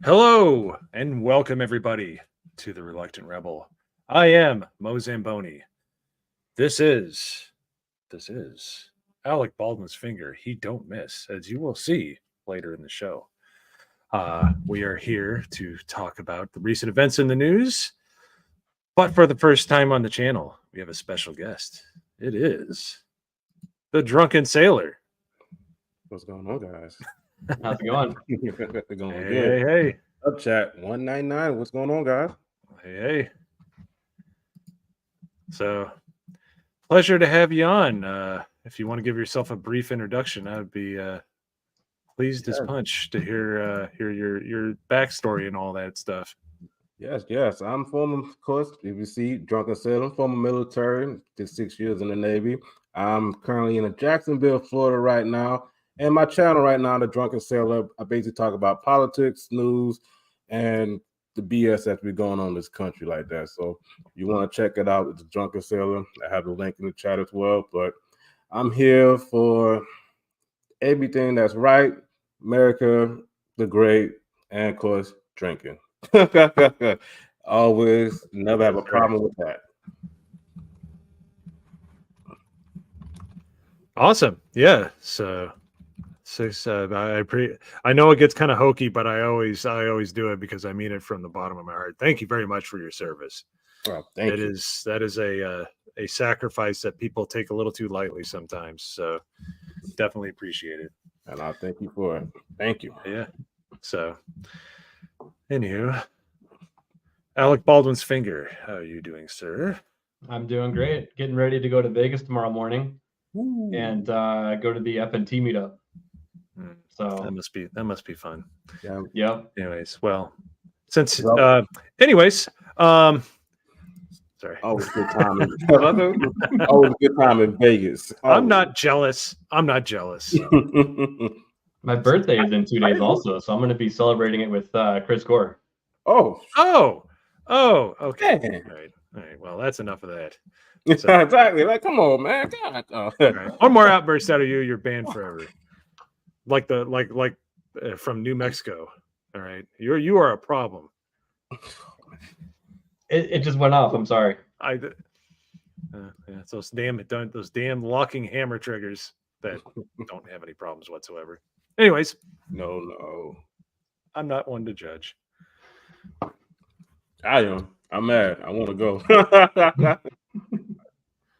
Hello and welcome everybody to the Reluctant Rebel. I am Mo Zamboni. This is Alec Baldwin's finger. He don't miss, as you will see later in the show. We are here to talk about the recent events in the news, but for the first time on the channel, we have a special guest. It is the Drunken Sailor. What's going on, guys? How's it going? Going Hey, good. hey, Up chat 199. What's going on, guys? hey. So, pleasure to have you on. If you want to give yourself a brief introduction, I would be pleased as punch to hear your backstory and all that stuff. Yes. I'm former, of course, if you see, Drunken Sailor, former military, did 6 years in the Navy. I'm currently in Jacksonville, Florida right now. And my channel right now, The Drunken Sailor, I basically talk about politics, news, and the BS that's been going on in this country like that. So you want to check it out, it's The Drunken Sailor. I have the link in the chat as well. But I'm here for everything that's right, America, the great, and of course, drinking. Always, never have a problem with that. Awesome, yeah. So I know it gets kind of hokey, but I always do it because I mean it from the bottom of my heart. Thank you very much for your service. Oh, thank you. That is a sacrifice that people take a little too lightly sometimes. So definitely appreciate it. And I thank you for it. Thank you. Yeah. So, anywho, Alec Baldwin's finger. How are you doing, sir? I'm doing great. Getting ready to go to Vegas tomorrow morning and go to the FNT meetup. So that must be fun. Yeah. Anyways, well, anyways, sorry. Always good time. Always good time in Vegas. I'm not jealous. My birthday is in 2 days also, so I'm going to be celebrating it with Chris Gore. Oh, okay. All right. Well, that's enough of that. So, exactly. Like, come on, man. God. Right. One more outburst out of you, you're banned forever. Like from New Mexico. All right, you are a problem. It just went off. I'm sorry. It's those damn locking hammer triggers that don't have any problems whatsoever. Anyways, no, I'm not one to judge. I am. I'm mad. I want to go.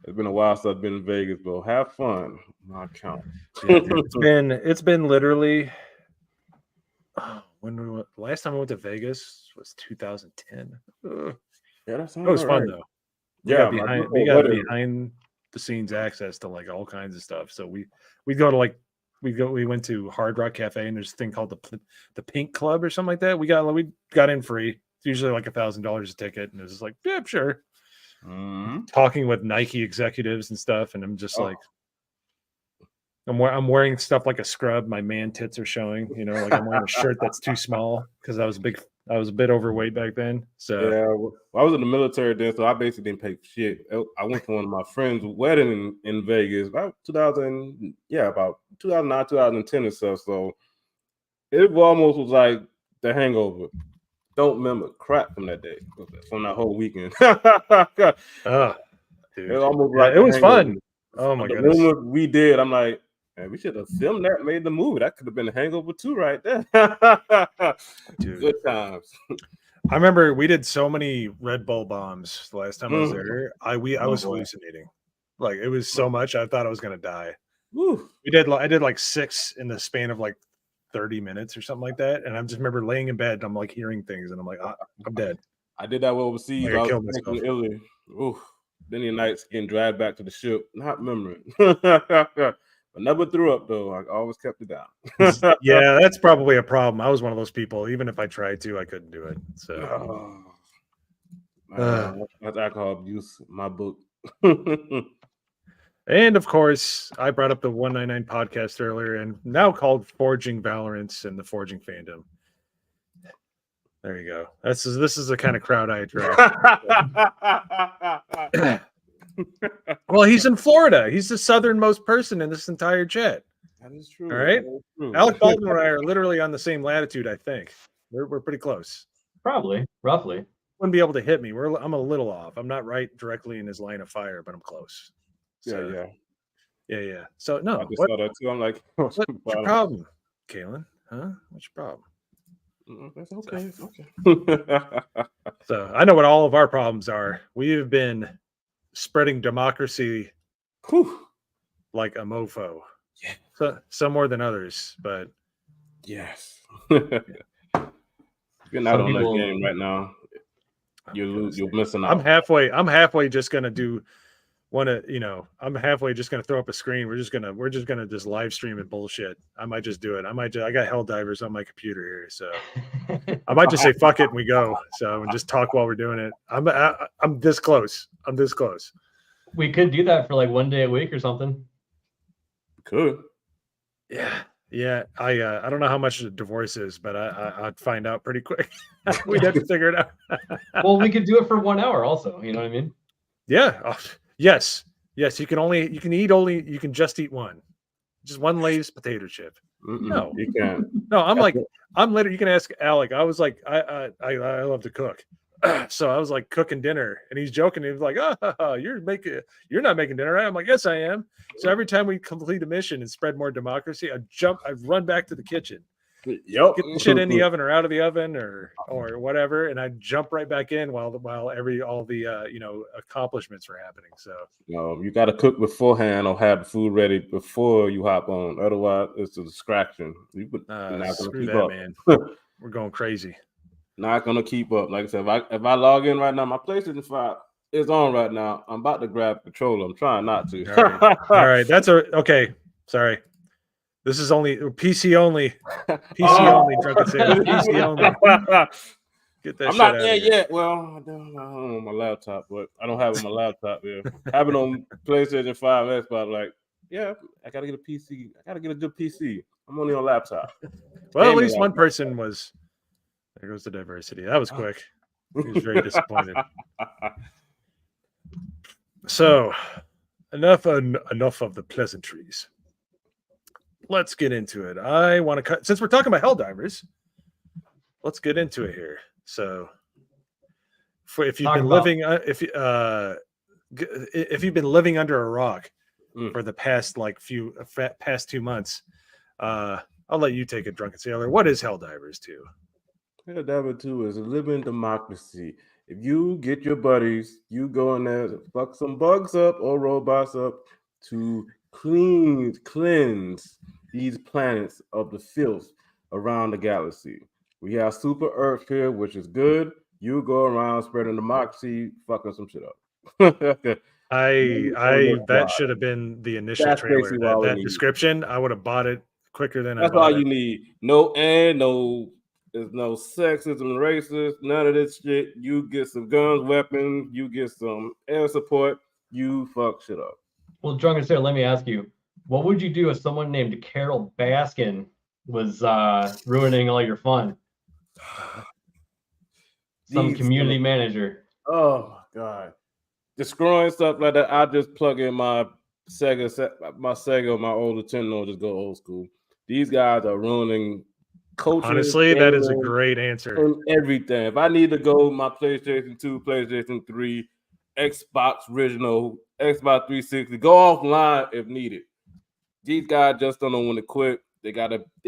It's been a while since I've been in Vegas, but have fun. My account. Yeah, it's been literally. Last time I went to Vegas was 2010. Yeah, that was fun though. We got behind the scenes access to like all kinds of stuff. So we went to Hard Rock Cafe and there's a thing called the Pink Club or something like that. We got in free. It's usually like $1,000 a ticket, and it was like, yeah, sure. Talking with Nike executives and stuff, and I'm just like, I'm wearing stuff like a scrub. My man tits are showing. You know, like I'm wearing a shirt that's too small because I was a bit overweight back then. So yeah, well, I was in the military then, so I basically didn't pay for shit. I went to one of my friends' wedding in Vegas about 2009, 2010 or so. So it almost was like The Hangover. Don't remember crap from that day, from that whole weekend. Dude, it almost like it was fun. Oh my goodness! The moment we did, I'm like, man, we should have filmed that, made the movie. That could have been a Hangover 2 right there. Dude. Good times. I remember we did so many Red Bull bombs the last time I was there. I was hallucinating. Like it was so much, I thought I was gonna die. I did like 6 in the span of like 30 minutes or something like that, and I just remember laying in bed and I'm like hearing things and I'm like, I'm dead. I did that overseas. I was in Italy. Then the nights getting dragged back to the ship, not remembering. But never threw up though. I always kept it down. Yeah, that's probably a problem. I was one of those people. Even if I tried to, I couldn't do it. So that's alcohol abuse. My book. And of course, I brought up the 199 podcast earlier, and now called Forging Valorants and the Forging Fandom. There you go. This is the kind of crowd I attract. Well, he's in Florida. He's the southernmost person in this entire chat. That is true. All right. Alec Baldwin and I are literally on the same latitude, I think. We're pretty close. Probably, roughly. Wouldn't be able to hit me. I'm a little off. I'm not right directly in his line of fire, but I'm close. So, yeah. So no, I just saw that too. I'm like, what's your problem, Kalen? Huh? What's your problem? That's okay. It's okay. So I know what all of our problems are. We have been spreading democracy like a mofo. Yeah. So some more than others, but yes. You're not Some on people- that game right now. You're missing out. I'm halfway just gonna do I'm halfway just gonna throw up a screen. We're just gonna live stream and bullshit. I might just do it. I got HellDivers on my computer here, so I might just say fuck it and we go. So and just talk while we're doing it. I'm this close. We could do that for like 1 day a week or something. Could. Yeah. I don't know how much the divorce is, but I'd find out pretty quick. We'd have to figure it out. Well, we could do it for 1 hour also. You know what I mean? Yeah. Oh, yes. You can just eat one. Just one Lay's potato chip. No, you can't. No, I'm literally. You can ask Alec. I was like, I love to cook, so I was like cooking dinner, and he's joking. He was like, "Oh, you're not making dinner, right?" I'm like, "Yes, I am." So every time we complete a mission and spread more democracy, I run back to the kitchen, Yep. get the shit in the oven or out of the oven or whatever, and I jump right back in while all the accomplishments were happening. So you got to cook beforehand or have the food ready before you hop on. Otherwise, it's a distraction. You're not gonna screw keep that, up. man. We're going crazy. Not gonna keep up. Like I said, if I log in right now, my PlayStation 5 is on right now. I'm about to grab the controller. I'm trying not to. All right. Okay. Sorry. This is only PC only. only. Drunken Sailor. PC only. Get that. I'm shit not out there of here. yet. Well, I don't on my laptop, but I don't have it on my laptop here. Have it on PlayStation 5, Xbox. Like, yeah, I gotta get a PC. I gotta get a good PC. I'm only on laptop. Well, at least one person was. There goes the diversity. That was quick. He was very disappointed. So, enough of the pleasantries. Let's get into it. I want to cut since we're talking about HellDivers. Let's get into it here. So, if you've been living under a rock for the past past 2 months, I'll let you take it, Drunken Sailor. What is HellDivers 2? HellDivers 2 is a living democracy. If you get your buddies, you go in there, fuck some bugs up or robots up to cleanse these planets of the filth around the galaxy. We have Super Earth here, which is good. You go around spreading democracy, fucking some shit up. That should have been the initial trailer. That description, I would have bought it quicker than That's all you need. There's no sexism, racist, none of this shit. You get some guns, weapons, you get some air support, you fuck shit up. Well, Drunken Sailor, let me ask you, what would you do if someone named Carol Baskin was ruining all your fun? Some community manager. Oh my god. Destroying stuff like that, I just plug in my Sega, my old Nintendo, just go old school. These guys are ruining culture. Honestly, that is a great answer. And everything. If I need to go my PlayStation 2, PlayStation 3, Xbox original, Xbox 360, go offline if needed. These guys just don't know when to quit. They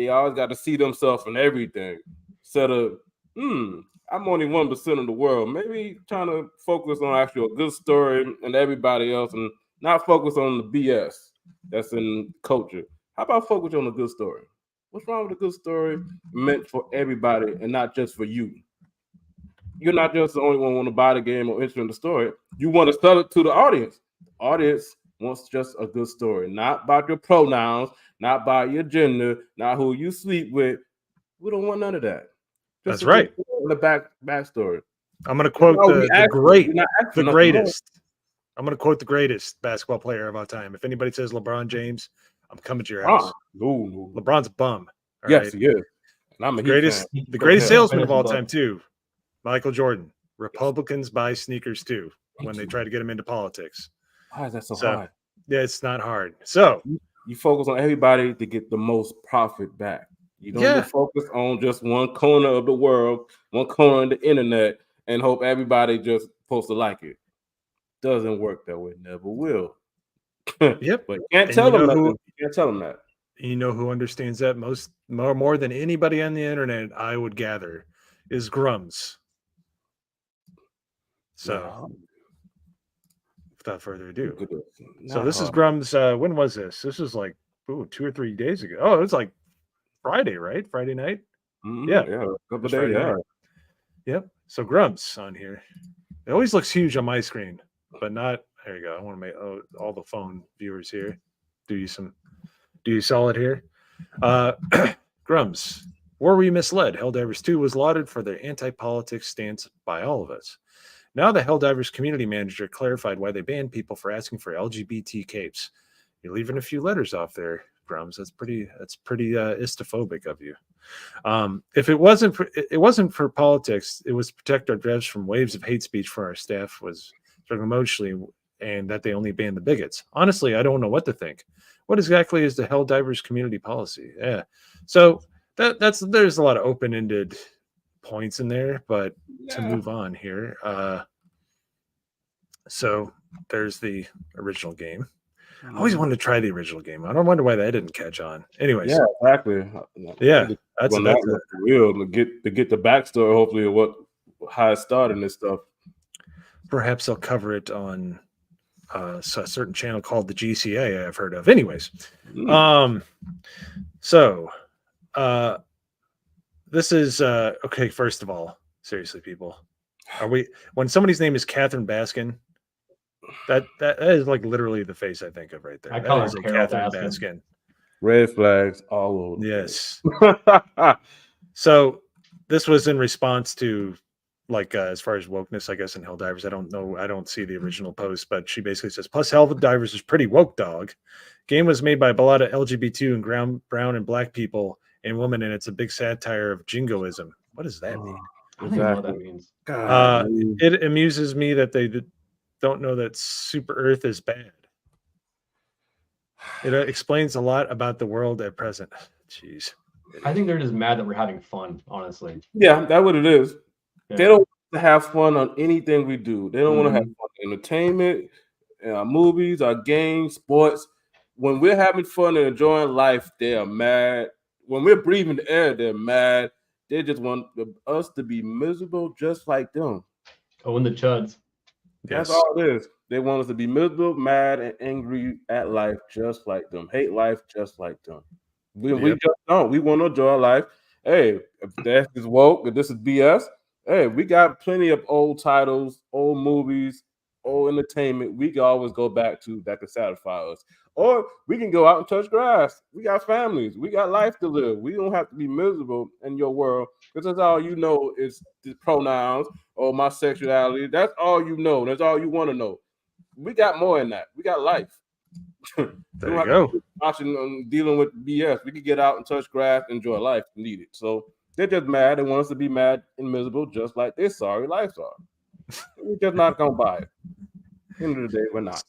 always got to see themselves in everything. Instead of, I'm only 1% of the world. Maybe trying to focus on actually a good story and everybody else and not focus on the BS that's in culture. How about focus on a good story? What's wrong with a good story meant for everybody and not just for you? You're not just the only one who want to buy the game or enter in the story. You want to sell it to the audience. The audience wants just a good story, not about your pronouns, not about your gender, not who you sleep with. We don't want none of that. Just that's right. The backstory. I'm going to quote the greatest. I'm going to quote the greatest basketball player of all time. If anybody says LeBron James, I'm coming to your house. No. LeBron's a bum. Yes, he is. And I'm the greatest salesman of all time too. Michael Jordan. Republicans buy sneakers too when they try to get him into politics. Why is that so hard? Yeah, it's not hard. So you focus on everybody to get the most profit back. You don't just focus on just one corner of the world, one corner of the internet, and hope everybody just supposed to like it. Doesn't work that way. Never will. Yep. But you can't tell them nothing. You can't tell them that. You know who understands that more than anybody on the internet, I would gather, is Grums. So, without further ado, so this is Grums. When was this? This was like 2 or 3 days ago. Oh, it was like Friday, right? Friday night. Yeah, a couple days. Yeah. Yep. So Grums on here. It always looks huge on my screen, but not. There you go. I want to make all the phone viewers here. Do you solid here? Grums. Were we misled? HellDivers II was lauded for their anti-politics stance by all of us. Now the HellDivers community manager clarified why they banned people for asking for LGBT capes. You're leaving a few letters off there, Grums. That's pretty istophobic of you. If it wasn't for politics, it was to protect our devs from waves of hate speech for our staff was struggling emotionally, and that they only banned the bigots. Honestly, I don't know what to think. What exactly is the HellDivers community policy? Yeah. So there's a lot of open-ended points in there, but to move on here. So there's the original game. I always wanted to try the original game. I don't wonder why that didn't catch on. Anyways. Yeah, exactly. Yeah. That's real to get the backstory, hopefully, of how it started and this stuff. Perhaps they'll cover it on a certain channel called the GCA I've heard of. Anyways. This is okay. First of all, seriously, people, when somebody's name is Catherine Baskin, that is like literally the face I think of right there. I call her Catherine Baskin. Red flags all over. Yes. So this was in response to as far as wokeness, I guess, in HellDivers. I don't know. I don't see the original post, but she basically says, plus HellDivers is pretty woke, dog. Game was made by a lot of LGBT and brown and black people and women, and it's a big satire of jingoism. What does that mean? I don't know what that means. It amuses me that they don't know that Super Earth is bad. It explains a lot about the world at present. Jeez. I think they're just mad that we're having fun, honestly. Yeah, that's what it is. Yeah. They don't want to have fun on anything we do. They don't want to have fun entertainment, our movies, our games, sports. When we're having fun and enjoying life, they are mad. When we're breathing the air, they're mad. They just want us to be miserable just like them. Oh, and the chuds. That's all it is. They want us to be miserable, mad, and angry at life just like them. Hate life just like them. We just don't. We want to enjoy life. Hey, if that is woke, if this is BS, hey, we got plenty of old titles, old movies, old entertainment. We can always go back to that can satisfy us. Or we can go out and touch grass. We got families. We got life to live. We don't have to be miserable in your world because that's all you know is the pronouns or my sexuality. That's all you know. That's all you want to know. We got more than that. We got life. There you go. Watching dealing with BS. We can get out and touch grass, enjoy life, need it. So they're just mad. They want us to be mad and miserable, just like their sorry lives are. We're just not gonna buy it. At the end of the day, we're not.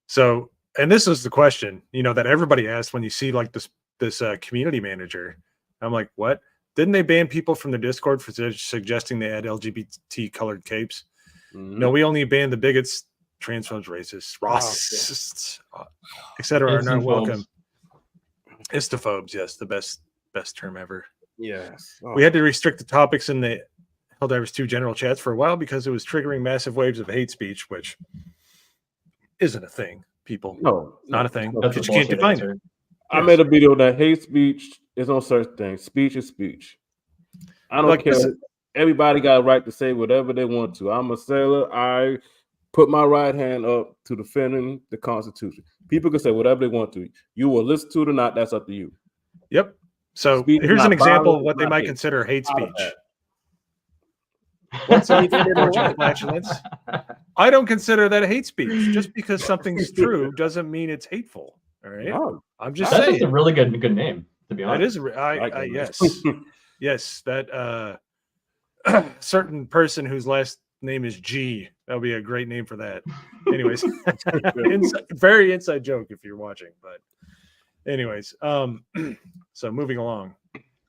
So, and this is the question, that everybody asked when you see like this community manager. I'm like, what? Didn't they ban people from the Discord for suggesting they had LGBT colored capes? No, we only banned the bigots, transphobes, racists, racists, etc. are not welcome. Istophobes, yes, the best term ever. Yes. We had to restrict the topics in the HellDivers II general chats for a while because it was triggering massive waves of hate speech, which isn't a thing, people. No, not a thing. That's you can't define it. I made a video that hate speech is no such thing. Speech is speech. I don't care. Everybody got a right to say whatever they want to. I'm a sailor. I put my right hand up to defending the Constitution. People can say whatever they want to. You will listen to it or not. That's up to you. Yep. So here's an example of what they might consider hate speech. What's flatulence? I don't consider that hate speech. Just because something's true doesn't mean it's hateful. All right. No, I'm just saying. That's a really good name, to be honest. That is. Yes. Yes. That certain person whose last name is G. That would be a great name for that. Anyways, very inside joke if you're watching. But anyways, so moving along.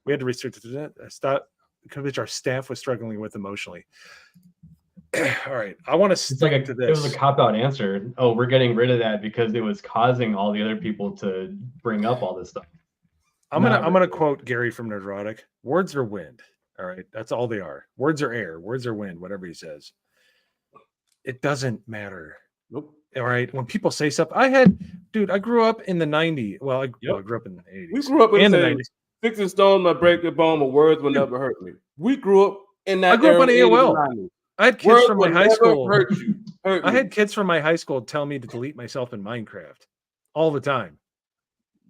We had to research which our staff was struggling with emotionally. All right, I want to stick to this. It was a cop-out answer. Oh, we're getting rid of that because it was causing all the other people to bring up all this stuff. I'm gonna quote Gary from Nerdrotic. Words are wind. All right, that's all they are. Words are air. Words are wind. Whatever he says, it doesn't matter. Nope. All right, when people say stuff, I grew up in the '90s. Well, I grew up in the '80s. We grew up in the '90s. 6 and stone might break your bone, but words will never hurt me. We grew up in that. I grew up on AOL. I had kids from my high school. I had kids from my high school tell me to delete myself in Minecraft all the time.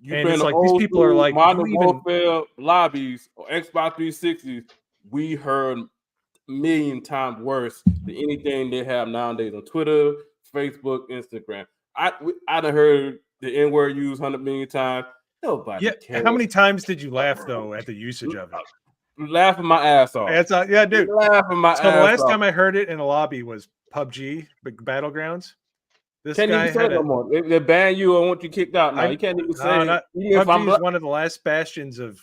And it's like these people are like Modern Warfare lobbies or Xbox 360s. We heard a million times worse than anything they have nowadays on Twitter, Facebook, Instagram. I done heard the N-word used 100 million times. Nobody cares. How many times did you laugh though at the usage of it? Laughing my ass off. Dude. Laughing my ass off. So the last time I heard it in a lobby was PUBG, Battlegrounds. This can't guy even say no more. They ban you or want you kicked out now. You can't even say PUBG is one of the last bastions of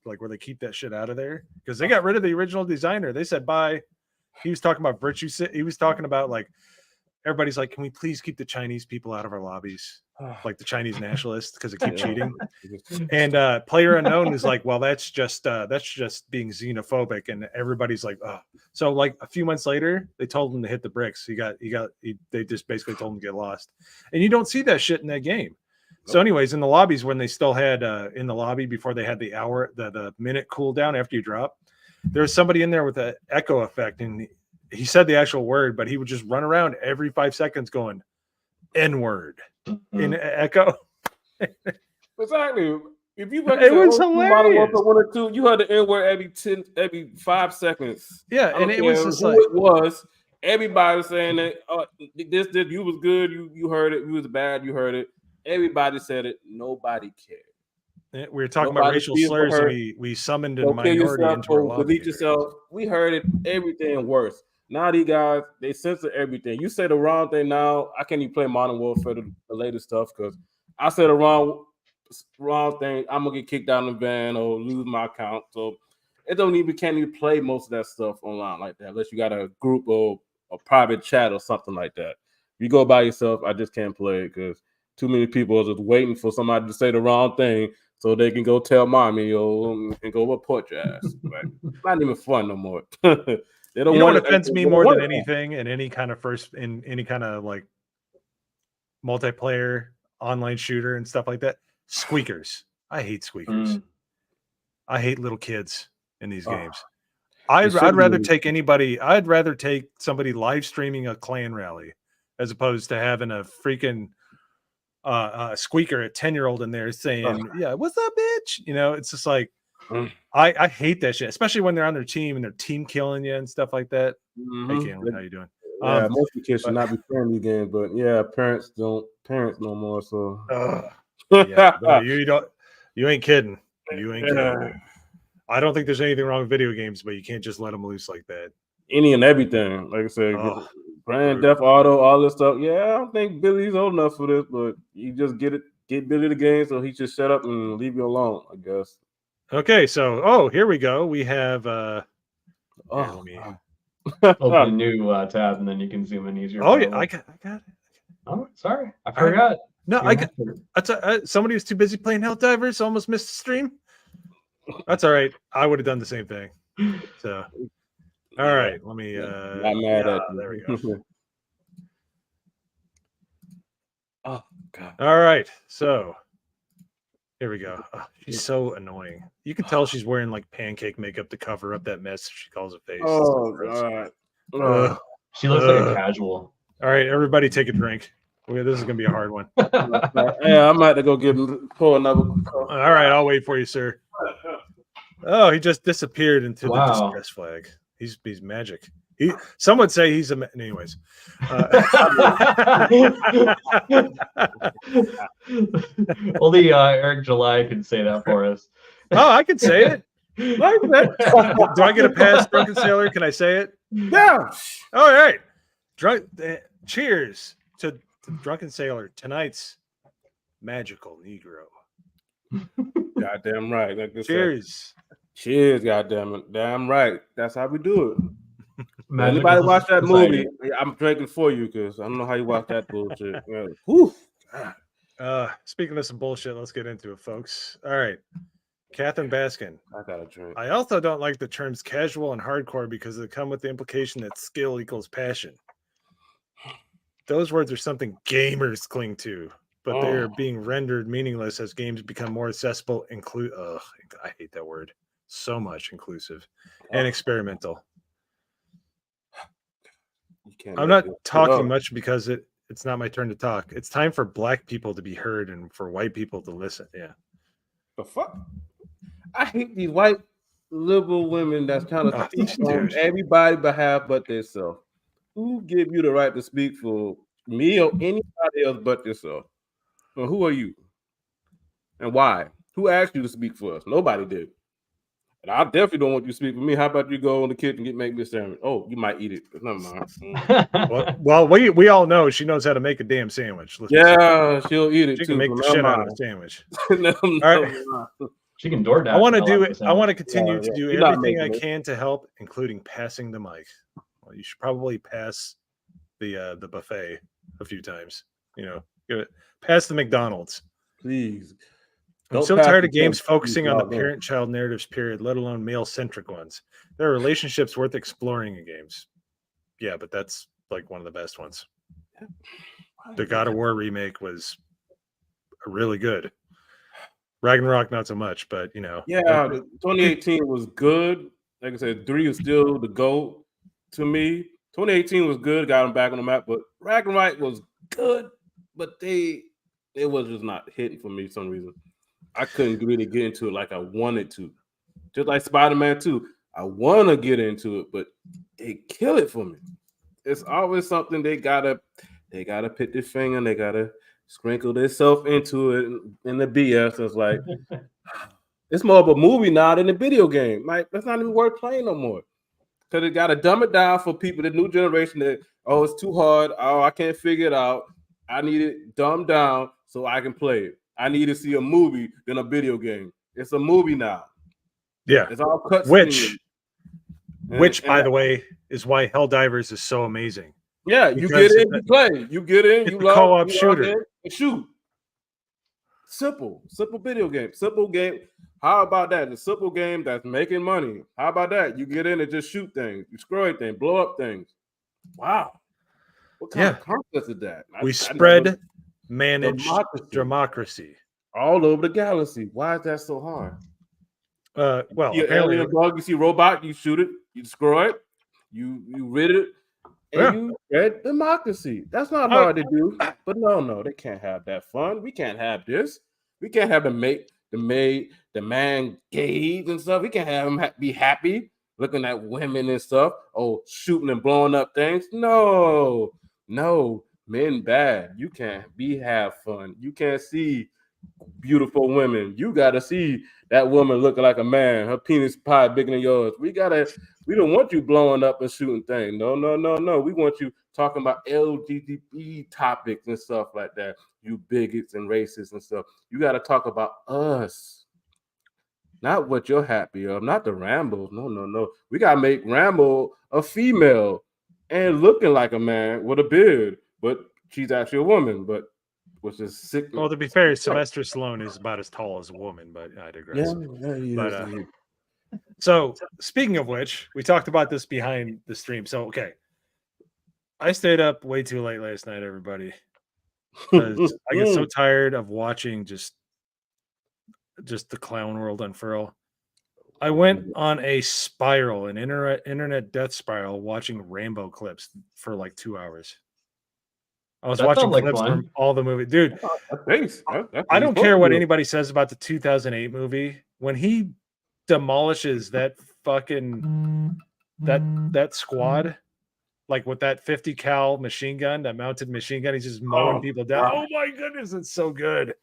like where they keep that shit out of there because they got rid of the original designer. They said bye. He was talking about virtue. He was talking about like everybody's like, can we please keep the Chinese people out of our lobbies? Like the Chinese nationalists because they keep cheating. And Player Unknown is like, well, that's just being xenophobic, and everybody's like, oh. So like a few months later, they told him to hit the bricks. They just basically told him to get lost, and you don't see that shit in that game. So, anyways, in the lobbies when they still had in the lobby before they had the minute cooldown after you drop, there was somebody in there with an echo effect, and he said the actual word, but he would just run around every 5 seconds going N-word in echo. Exactly. If you it was hilarious. 1 or 2, you heard the N-word every 5 seconds. Yeah, and it was just like it was. Everybody was saying that this you was good, you heard it, you was bad, you heard it. Everybody said it, nobody cared. We were talking about racial slurs, and we summoned a minority into our lobby. Delete yourself. We heard it, everything worse. Now these guys, they censor everything. You say the wrong thing now, I can't even play Modern Warfare, the latest stuff, because I said the wrong thing, I'm gonna get kicked out of the van or lose my account. So it can't even play most of that stuff online like that, unless you got a group or a private chat or something like that. If you go by yourself, I just can't play it because too many people are just waiting for somebody to say the wrong thing so they can go tell mommy and go report your ass. Like, not even fun no more. They don't want what offends me more than anything in any kind of like multiplayer online shooter and stuff like that. Squeakers. I hate squeakers. I hate little kids in these games. I'd rather take somebody live streaming a clan rally as opposed to having a freaking squeaker, a 10-year-old in there saying, yeah, what's up, bitch? You know, it's just like I hate that shit, especially when they're on their team and they're team killing you and stuff like that. Hey, Cameron, how you doing? Yeah, most of the kids should not be playing these games, but yeah, parents no more. So yeah, you ain't kidding. You ain't kidding. I don't think there's anything wrong with video games, but you can't just let them loose like that. Any and everything, like I said, Grand Theft Auto, all this stuff. Yeah, I don't think Billy's old enough for this, but you just get Billy the game, so he just shut up and leave you alone, I guess. Okay, so here we go. We have open a new tab, and then you can zoom in easier. Oh yeah, I got it. Oh, sorry, I forgot. Somebody was too busy playing HellDivers, almost missed the stream. That's all right. I would have done the same thing. So, all right, let me. Not mad at you. There we go. Oh God. All right, so here we go. Oh, she's so annoying. You can tell she's wearing like pancake makeup to cover up that mess she calls a face. Oh God. She looks like a casual. All right, everybody, take a drink. This is gonna be a hard one. Yeah, I might have to go pull another. All right, I'll wait for you, sir. Oh, he just disappeared into the distress flag. He's magic. Some would say he's anyways. Only Eric July can say that for us. Oh, I can say it. Do I get a pass, Drunken Sailor? Can I say it? Yeah. All right. Cheers to Drunken Sailor, tonight's magical Negro. Goddamn right. Like Cheers. Cheers, goddamn it. Damn right. That's how we do it. Magical Anybody watch that society. movie? I'm drinking for you because I don't know how you watch that bullshit. Yeah. Whew. Speaking of some bullshit, let's get into it, folks. All right. Catherine Baskin. I got a drink. I also don't like the terms casual and hardcore because they come with the implication that skill equals passion. Those words are something gamers cling to, but they are being rendered meaningless as games become more accessible, I hate that word so much, inclusive and experimental. I'm not talking much because it's not my turn to talk. It's time for black people to be heard and for white people to listen. Yeah. The fuck? I hate these white liberal women that's trying to speak on everybody's behalf but themselves. Who give you the right to speak for me or anybody else but yourself? Well, who are you? And why? Who asked you to speak for us? Nobody did. And I definitely don't want you to speak for me. How about you go in the kitchen and make me a sandwich? Oh, you might eat it. But never mind. well, we all know she knows how to make a damn sandwich. Yeah, she'll eat it too. She can make the shit out of a sandwich. No, all right. She can DoorDash. I want to continue to do everything I can to help, including passing the mic. Well, you should probably pass the buffet a few times. Pass the McDonald's, please. I'm so tired of games focusing on the parent-child narratives, period, let alone male-centric ones. There are relationships worth exploring in games. Yeah, but that's like one of the best ones. The God of War remake was really good. Ragnarok, not so much, but Yeah, 2018 was good. Like I said, 3 is still the GOAT to me. 2018 was good, got them back on the map, but Ragnarok was good, but it was just not hitting for me for some reason. I couldn't really get into it like I wanted to. Just like Spider-Man 2. I want to get into it, but they kill it for me. It's always something they gotta put their finger and they gotta sprinkle themselves into it in the BS. It's like it's more of a movie now than a video game. Like that's not even worth playing no more. Because they gotta dumb it down for people, the new generation that it's too hard. Oh, I can't figure it out. I need it dumbed down so I can play it. I need to see a movie than a video game. It's a movie now. Yeah. It's all cut. Which, by the way, is why HellDivers is so amazing. Yeah, you get in, you play. You get in, you love co-op shooter. And shoot. Simple video game. Simple game. How about that? A simple game that's making money. How about that? You get in and just shoot things. You destroy things, blow up things. Wow. What kind of concept is that? We spread managed democracy all over the galaxy. Why is that so hard? Well, you alien bug, you see robot, you shoot it, you destroy it, you rid it, and you spread democracy. That's not hard to do. But no, they can't have that fun. We can't have this. We can't have the man gays and stuff. We can't have them be happy looking at women and stuff. Oh, shooting and blowing up things. No, men bad. You can't have fun. You can't see beautiful women. You gotta see that woman looking like a man. Her penis pie bigger than yours. We don't want you blowing up and shooting things. No. We want you talking about LGBT topics and stuff like that. You bigots and racists and stuff. You got to talk about us, not what you're happy of, not the Rambo. No. We got to make Rambo a female and looking like a man with a beard, but she's actually a woman, but which is sick. Well, to be fair, Sylvester Stallone is about as tall as a woman, but I digress. So speaking of which, we talked about this behind the stream. So, okay. I stayed up way too late last night, everybody. Because I get so tired of watching just the clown world unfurl. I went on a spiral, an internet death spiral, watching Rambo clips for like 2 hours. I was watching clips from all the movies. Dude, I don't care what anybody says about the 2008 movie. When he demolishes that fucking that squad, like with that 50 cal machine gun, that mounted machine gun, he's just mowing people down. Oh my goodness, it's so good.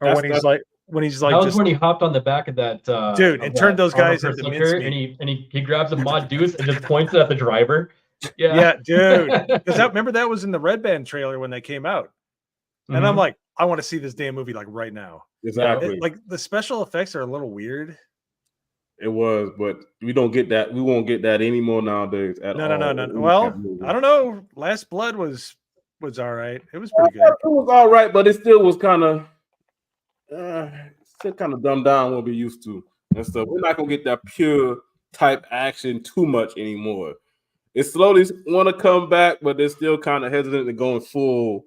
Or when he's like that was when he hopped on the back of that dude and turned those guys into mincemeat. And he grabs a mod deuce and just points it at the driver. Yeah, dude. Because remember that was in the Red Band trailer when they came out. And I'm like, I want to see this damn movie like right now. Exactly. Like the special effects are a little weird. It was, but we don't get that. We won't get that anymore nowadays at all. No. Well, I don't know. Last Blood was all right. It was pretty good. It was all right, but it still was kind of still kind of dumbed down what we used to and stuff. We're not gonna get that pure type action too much anymore. It slowly want to come back, but they're still kind of hesitant to going full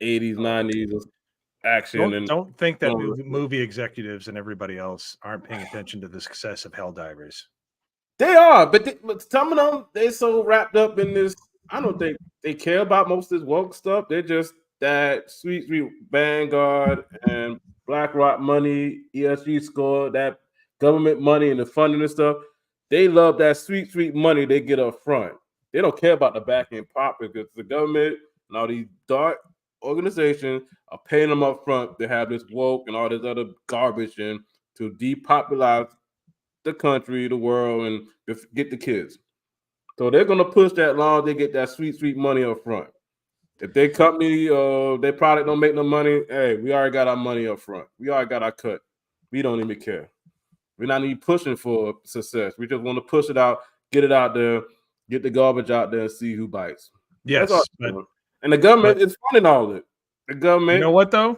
80s, 90s action. Don't think that movie executives and everybody else aren't paying attention to the success of HellDivers. They are, but some of them, they're so wrapped up in this. I don't think they care about most of this woke stuff. They're just that sweet Vanguard and BlackRock money, ESG score, that government money and the funding and stuff. They love that sweet money they get up front. They don't care about the back end pop because the government and all these dark organizations are paying them up front to have this woke and all this other garbage and to depopularize the country, the world, and get the kids. So they're gonna push that long. They get that sweet money up front. If their company, their product don't make no money, hey, we already got our money up front. We already got our cut. We don't even care. We're not even pushing for success. We just want to push it out, get it out there, get the garbage out there, and see who bites. Yes, and the government is funding all of it. The government. You know what though?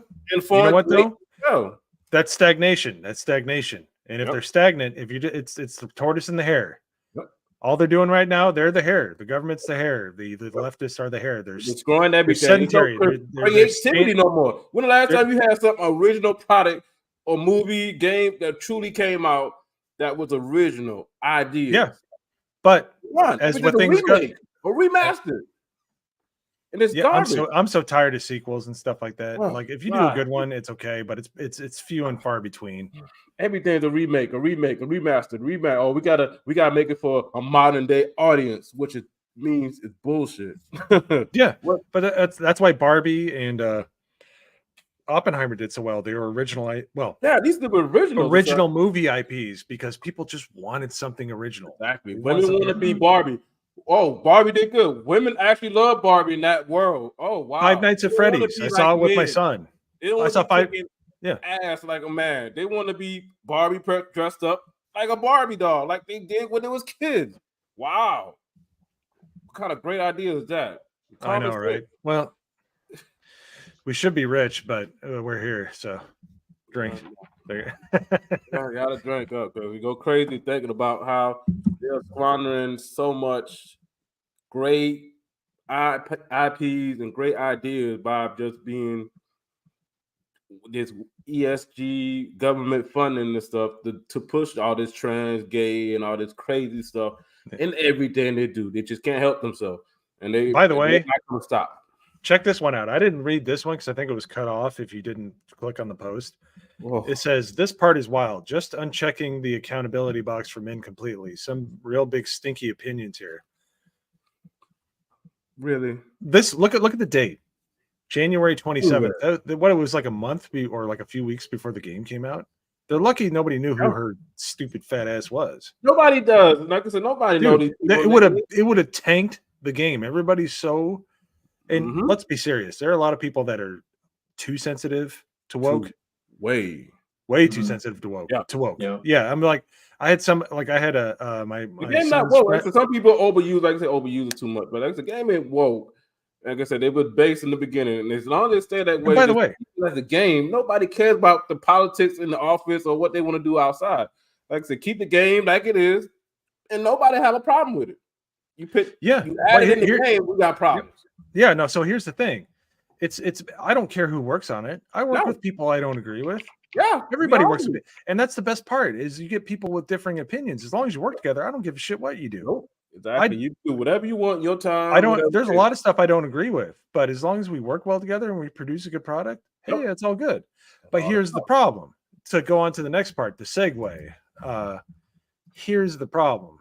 That's stagnation. That's stagnation. And if they're stagnant, it's the tortoise and the hare. Yep. All they're doing right now, they're the hare. The government's the hare. The leftists are the hare. They're destroying everything. Sedentary. Creativity no more. When the last time you had some original product or movie game that truly came out that was original idea? Yeah, but as with things go, or remastered. And it's garbage. I'm so tired of sequels and stuff like that. Like if you do a good one, it's okay, but it's few and far between. Everything's a remake, a remastered, remake. Oh, we gotta make it for a modern day audience, which it means it's bullshit. Yeah, but that's why Barbie and Oppenheimer did so well. They were original. These are the original movie IPs because people just wanted something original. Exactly. Women want to be Barbie. Oh, Barbie did good. Women actually love Barbie in that world. Oh, wow. Five Nights at Freddy's. I saw it with my son. I saw ass like a man. They want to be Barbie dressed up like a Barbie doll, like they did when they was kids. Wow. What kind of great idea is that? I know, right? Well, we should be rich, but we're here, so drink. Gotta drink up because we go crazy thinking about how they're squandering so much great IPs and great ideas by just being this ESG government funding and stuff to push all this trans, gay, and all this crazy stuff in everything they do. They just can't help themselves. And they, by the way, not gonna stop. Check this one out. I didn't read this one because I think it was cut off if you didn't click on the post. Whoa. It says, this part is wild. Just unchecking the accountability box for men completely. Some real big stinky opinions here. Really? This look at the date. January 27th. What it was like a month or like a few weeks before the game came out. They're lucky nobody knew who her stupid fat ass was. Nobody does. Like I said, nobody knows. It would have tanked the game. Everybody's so. And let's be serious. There are a lot of people that are too sensitive to woke. Way too sensitive to woke. Yeah. To woke. Yeah. I'm like, I had my game not woke. Right? So some people overuse, like I said, overuse it too much. But like I said, game ain't woke. Like I said, they were based in the beginning, and as long as they stay that way, by the way, as a game, nobody cares about the politics in the office or what they want to do outside. Like I said, keep the game like it is, and nobody have a problem with it. You add it in the game, we got problems. Yeah, no. So here's the thing: it's. I don't care who works on it. I work with people I don't agree with. Yeah, everybody works with it, and that's the best part is you get people with differing opinions. As long as you work together, I don't give a shit what you do. Nope. Exactly. You do whatever you want in your time. I don't. There's a lot of stuff I don't agree with, but as long as we work well together and we produce a good product, hey, it's all good. But here's the problem. To go on to the next part, the segue. Here's the problem.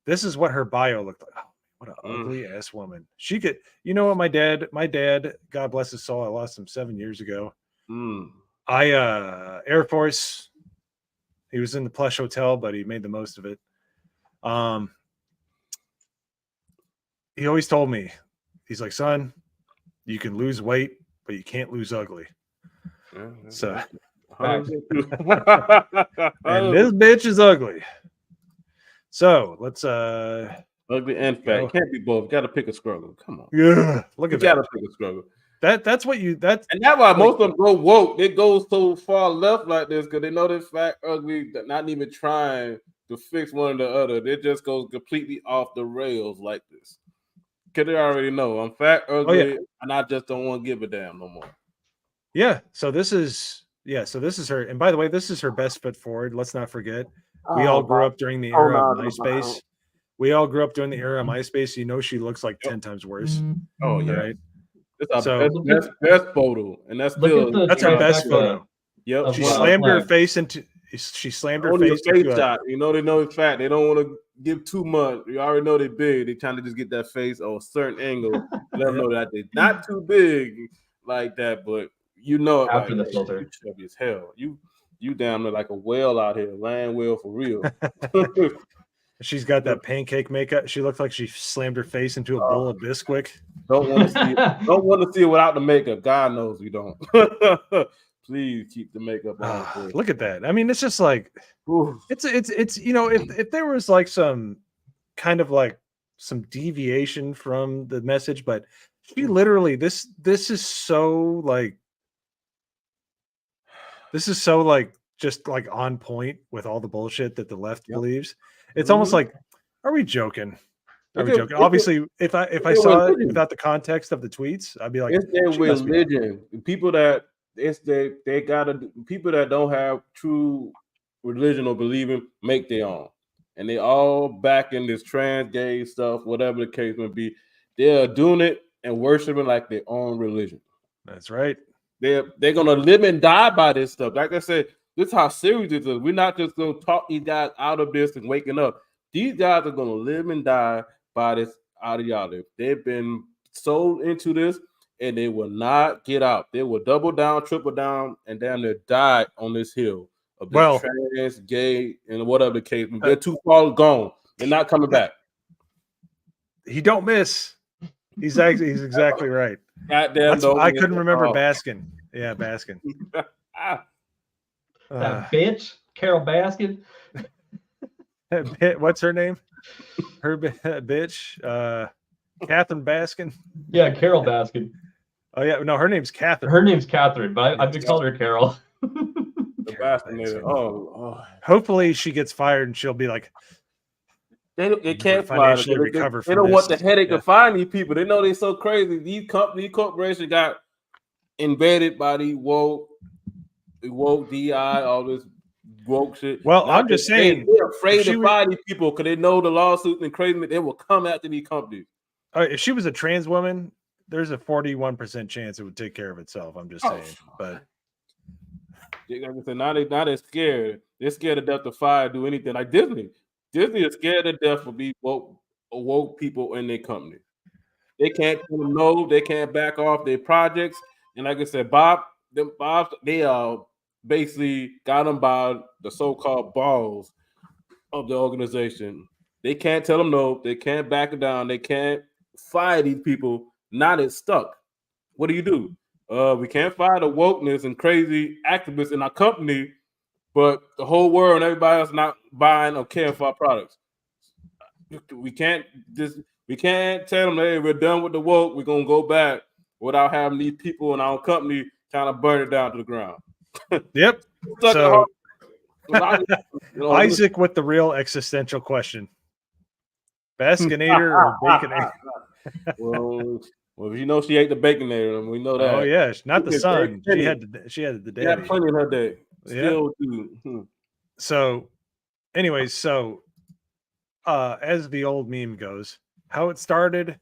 This is what her bio looked like. Oh, what an ugly ass woman. She could. You know what? My dad, God bless his soul, I lost him 7 years ago. Air Force. He was in the plush hotel, but he made the most of it. He always told me, he's like, son, You can lose weight, but you can't lose ugly. So, Facts. and this bitch is ugly. So let's ugly and fat. You can't be both. Got to pick a struggle. Come on. Yeah, look at that. Got to pick a struggle. That's what you and that's why most of them go woke. They go so far left like this because they know they're fat, ugly, not even trying to fix one or the other. They just go completely off the rails like this. Because they already know I'm fat, ugly, and I just don't want to give a damn no more. Yeah. So this is her. And by the way, this is her best foot forward. Let's not forget. We all grew up during the era of MySpace. We all grew up during the era of MySpace. You know, she looks like 10 times worse. Oh, yeah. Right? That's our best photo. And that's still that's her best photo. Yep. She slammed her face into shot. You know, they know it's fat. They don't want to give too much. You already know they're big. They're trying to just get that face on a certain angle. Let them know that they're not too big like that, but you know it after like, the filter. You chubby as hell. You damn like a whale out here, land whale for real. She's got that pancake makeup. She looks like she slammed her face into a bowl of Bisquick. Don't want to see it. Don't want to see it without the makeup. God knows we don't. Please keep the makeup on. Look at that. I mean, it's just like it's you know, if there was like some kind of like some deviation from the message, but she literally this is so like just like on point with all the bullshit that the left believes. It's almost like, are we joking? Are we joking? Obviously, if I saw it without the context of the tweets, I'd be like, it's their religion. People that they gotta people that don't have true religion or believing make their own, and they all back in this trans gay stuff, whatever the case may be. They're doing it and worshiping like their own religion. That's right. They're gonna live and die by this stuff. Like I said, this is how serious it is. We're not just gonna talk these guys out of this and waking up. These guys are gonna live and die by this ideology. They've been sold into this, and they will not get out. They will double down, triple down, and damn near die on this hill of the trans, gay, and whatever the case. They're too far gone. They're not coming back. He don't miss. He's exactly right. Goddamn, I couldn't remember Baskin. Yeah, Baskin. That bitch, Carol Baskin. What's her name? Her bitch, Catherine Baskin. Yeah, Carol Baskin. Oh yeah, no, her name's Catherine. Her name's Catherine, but I've been called her Carol. Hopefully, she gets fired and she'll be like, they can't financially recover. They don't want the headache to find these people. They know they're so crazy. These corporations got invaded by the woke DI, all this woke shit. Well, I'm just saying, they're afraid to find these people because they know the lawsuits and crazy. They will come after these companies. If she was a trans woman, there's a 41% chance it would take care of itself. I'm just saying, but like I said, now they're scared. They're scared to death to fire, do anything like Disney. Disney is scared to death for be woke people in their company. They can't tell them no. They can't back off their projects. And like I said, they basically got them by the so-called balls of the organization. They can't tell them no. They can't back it down. They can't fire these people. Now they're stuck. What do? We can't fire the wokeness and crazy activists in our company, but the whole world and everybody else not buying or caring for our products. We can't tell them, hey, we're done with the woke. We're gonna go back without having these people in our company trying to burn it down to the ground. Yep. So Isaac with the real existential question: Baskinator or Baconator? Well, you know she ate the Baconator, and we know that. Oh yeah, not the son. She had the daddy. She had plenty in her day. Still do. So, anyways, as the old meme goes, how it started,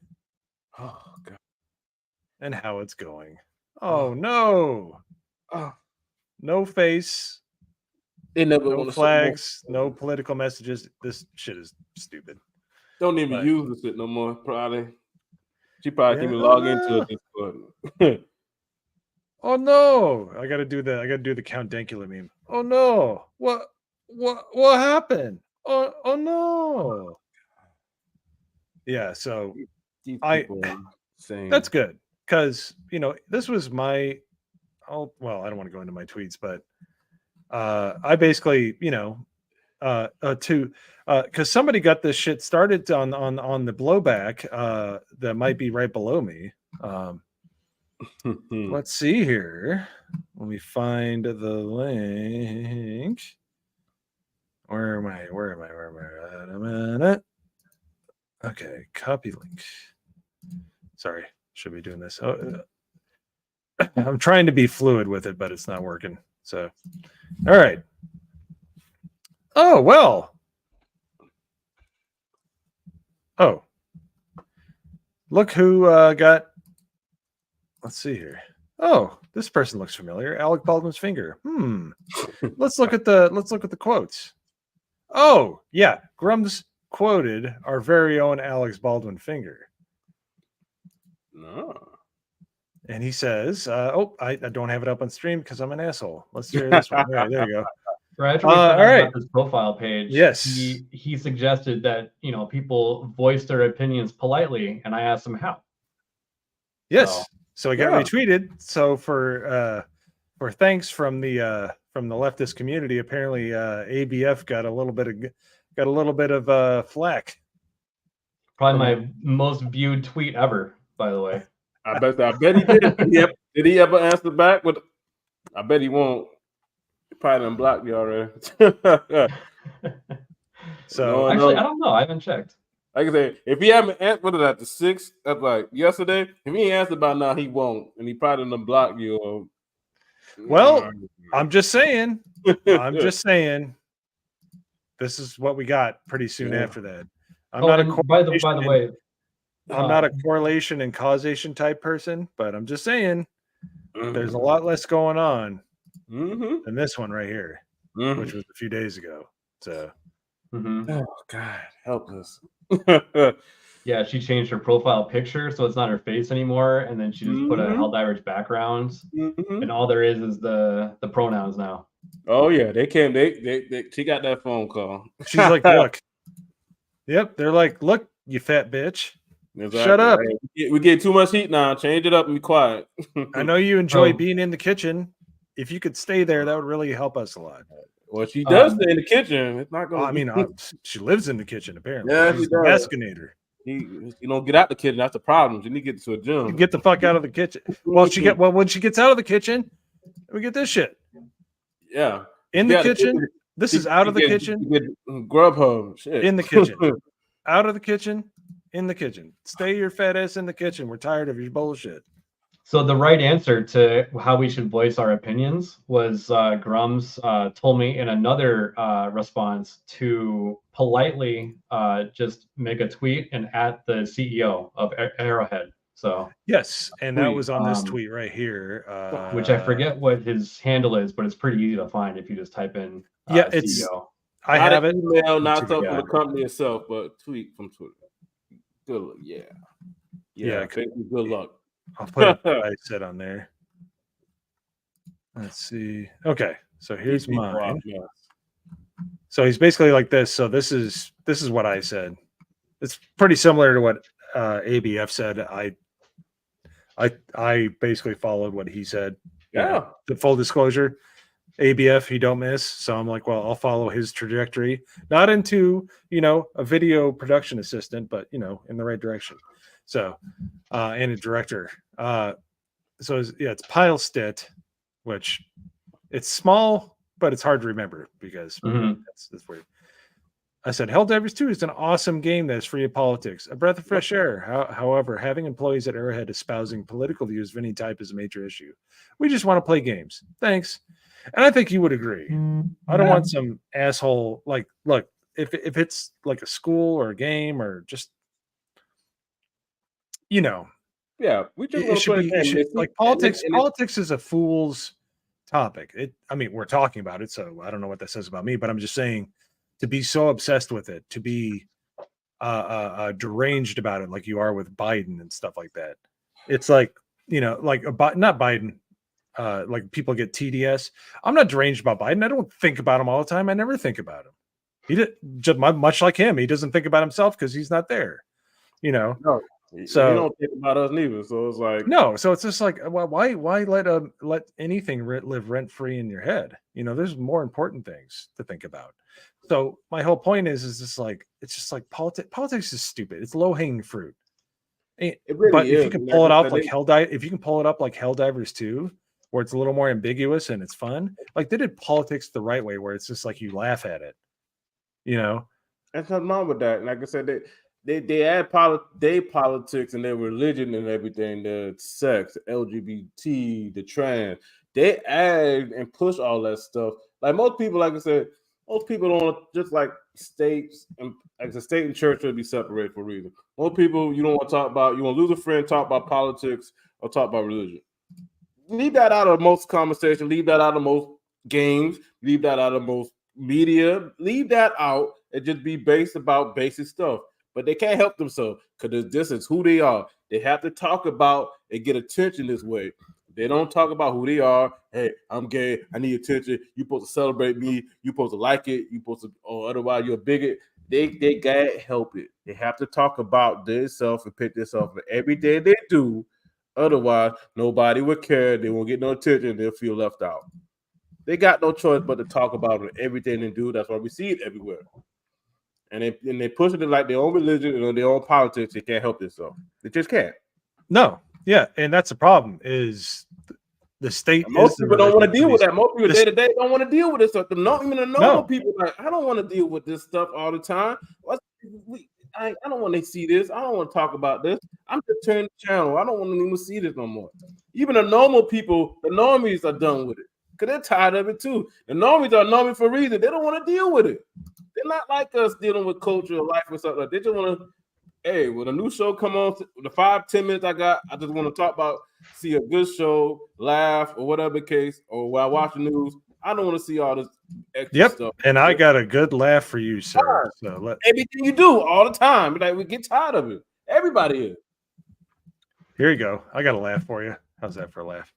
and how it's going. Oh no! No face. No flags. No political messages. This shit is stupid. Don't even use this shit no more. Probably. She probably can't even log into it. Oh no! I gotta do the Count Dankula meme. Oh no! What happened? Oh no! Yeah, so that's good. because this was my. I don't want to go into my tweets, but I basically because somebody got this shit started on the blowback that might be right below me. Let's see here. Let me find the link. Where am I? Wait a minute. Okay, copy link. Sorry, should be doing this. I'm trying to be fluid with it, but it's not working. So, all right. Oh, well. Oh. Look who got. Let's see here. Oh, this person looks familiar. Alec Baldwin's finger. Let's look at the quotes. Oh, yeah. Grum's quoted our very own Alex Baldwin finger. No. And he says, I don't have it up on stream because I'm an asshole. Let's hear this one. All right, there you go. Right after we found out about this profile page, yes, he suggested that people voice their opinions politely, and I asked him how. Yes, so I got retweeted. So for thanks from the leftist community, apparently ABF got a little bit of flack. Probably my most viewed tweet ever, by the way. I bet he did. Did he ever answer back? I bet he won't. He probably done blocked you already. So actually, I don't know. I haven't checked. Like I said, if he haven't answered, what is that, the 6th? That's like yesterday. If he answered by now, he won't, and he probably done blocked you. Or, well, I'm just saying. This is what we got pretty soon after that. By the way. I'm not a correlation and causation type person, but I'm just saying there's a lot less going on than this one right here, which was a few days ago. So, oh God, help us! Yeah, she changed her profile picture so it's not her face anymore, and then she just put a HellDivers background, and all there is the pronouns now. Oh yeah, they came. They she got that phone call. She's like, look. Yep, they're like, look, you fat bitch. Exactly. Shut up. We get too much heat now. Change it up and be quiet. I know you enjoy being in the kitchen. If you could stay there, that would really help us a lot. Well, she does stay in the kitchen. It's not going to she lives in the kitchen, apparently. Yeah, she's an escalator. You don't get out the kitchen. That's the problem. You need to get to a gym. Get the fuck out of the kitchen. When she gets out of the kitchen, we get this shit. Yeah. In the kitchen. This is out of the kitchen. Grubhub. Shit. In the kitchen. Out of the kitchen. In the kitchen. Stay your fat ass in the kitchen. We're tired of your bullshit. So the right answer to how we should voice our opinions was Grums told me in another response to politely just make a tweet and at the CEO of Arrowhead. So yes, and that was on this tweet right here, which I forget what his handle is, but it's pretty easy to find if you just type in it's CEO. I have it. Email, not something from the company itself, but tweet from Twitter. Good luck. Yeah. Good luck. I'll put what I said on there. Let's see. Okay, so here's mine. So he's basically like this. So this is what I said. It's pretty similar to what ABF said. I basically followed what he said. Yeah. The full disclosure, ABF he don't miss. So I'm like, well, I'll follow his trajectory, not into a video production assistant, but in the right direction. So, and a director. So it's Pile Stit, which it's small, but it's hard to remember because that's weird. I said, HellDivers II is an awesome game that is free of politics, a breath of fresh air. However, having employees at Arrowhead espousing political views of any type is a major issue. We just want to play games. Thanks. And I think you would agree. I don't want some asshole, like, look, if it's like a school or a game or just, yeah, we just like politics. Politics is a fool's topic. We're talking about it, so I don't know what that says about me, but I'm just saying to be so obsessed with it, to be deranged about it, like you are with Biden and stuff like that. It's like not Biden. Like people get TDS. I'm not deranged about Biden. I don't think about him all the time. I never think about him. He did just much like him. He doesn't think about himself because he's not there. No. So he don't think about us neither. So it's like no. So it's just like, well, why let anything live rent free in your head? There's more important things to think about. So my whole point is just like it's just like politics is stupid. It's low hanging fruit. it really But if is. you can And pull it I off said, like if you can pull it up like HellDivers II, where it's a little more ambiguous and it's fun, like they did politics the right way, where it's just like you laugh at it. That's nothing wrong with that. Like I said, they add politics and their religion and everything, the sex, LGBT, the trans. They add and push all that stuff. Like most people, like I said, most people don't want to, just like states and like the state and church should be separated for a reason. Most people you don't want to talk about, you want to lose a friend, talk about politics or talk about religion. Leave that out of most conversation, leave that out of most games, leave that out of most media, leave that out and just be based about basic stuff. But they can't help themselves because this is who they are. They have to talk about and get attention this way. They don't talk about who they are. Hey, I'm gay. I need attention. You're supposed to celebrate me. You're supposed to like it. You're supposed to, or otherwise you're a bigot. They can't help it. They have to talk about themselves and pick themselves for everything they do. Otherwise, nobody would care. They won't get no attention. They'll feel left out. They got no choice but to talk about everything they do. That's why we see it everywhere. And they push it like their own religion and their own politics. They can't help themselves. They just can't. No, yeah, and that's the problem. Is the state? And most people don't want to deal with that. Most people day to day don't want to deal with this stuff. Even the normal people, like, I don't want to deal with this stuff all the time. I don't want to see this. I don't want to talk about this. I'm just turning the channel. I don't want to even see this no more. Even the normal people, the normies are done with it because they're tired of it too. The normies are normie for a reason. They don't want to deal with it. They're not like us dealing with culture or life or something. They just want to, hey, when a new show come on, the 5-10 minutes I got, I just want to talk about, see a good show, laugh, or whatever the case, or while I watch the news. I don't want to see all this extra stuff. And I got a good laugh for you, sir. So everything you do all the time, like we get tired of it. Everybody is. Here you go. I got a laugh for you. How's that for a laugh?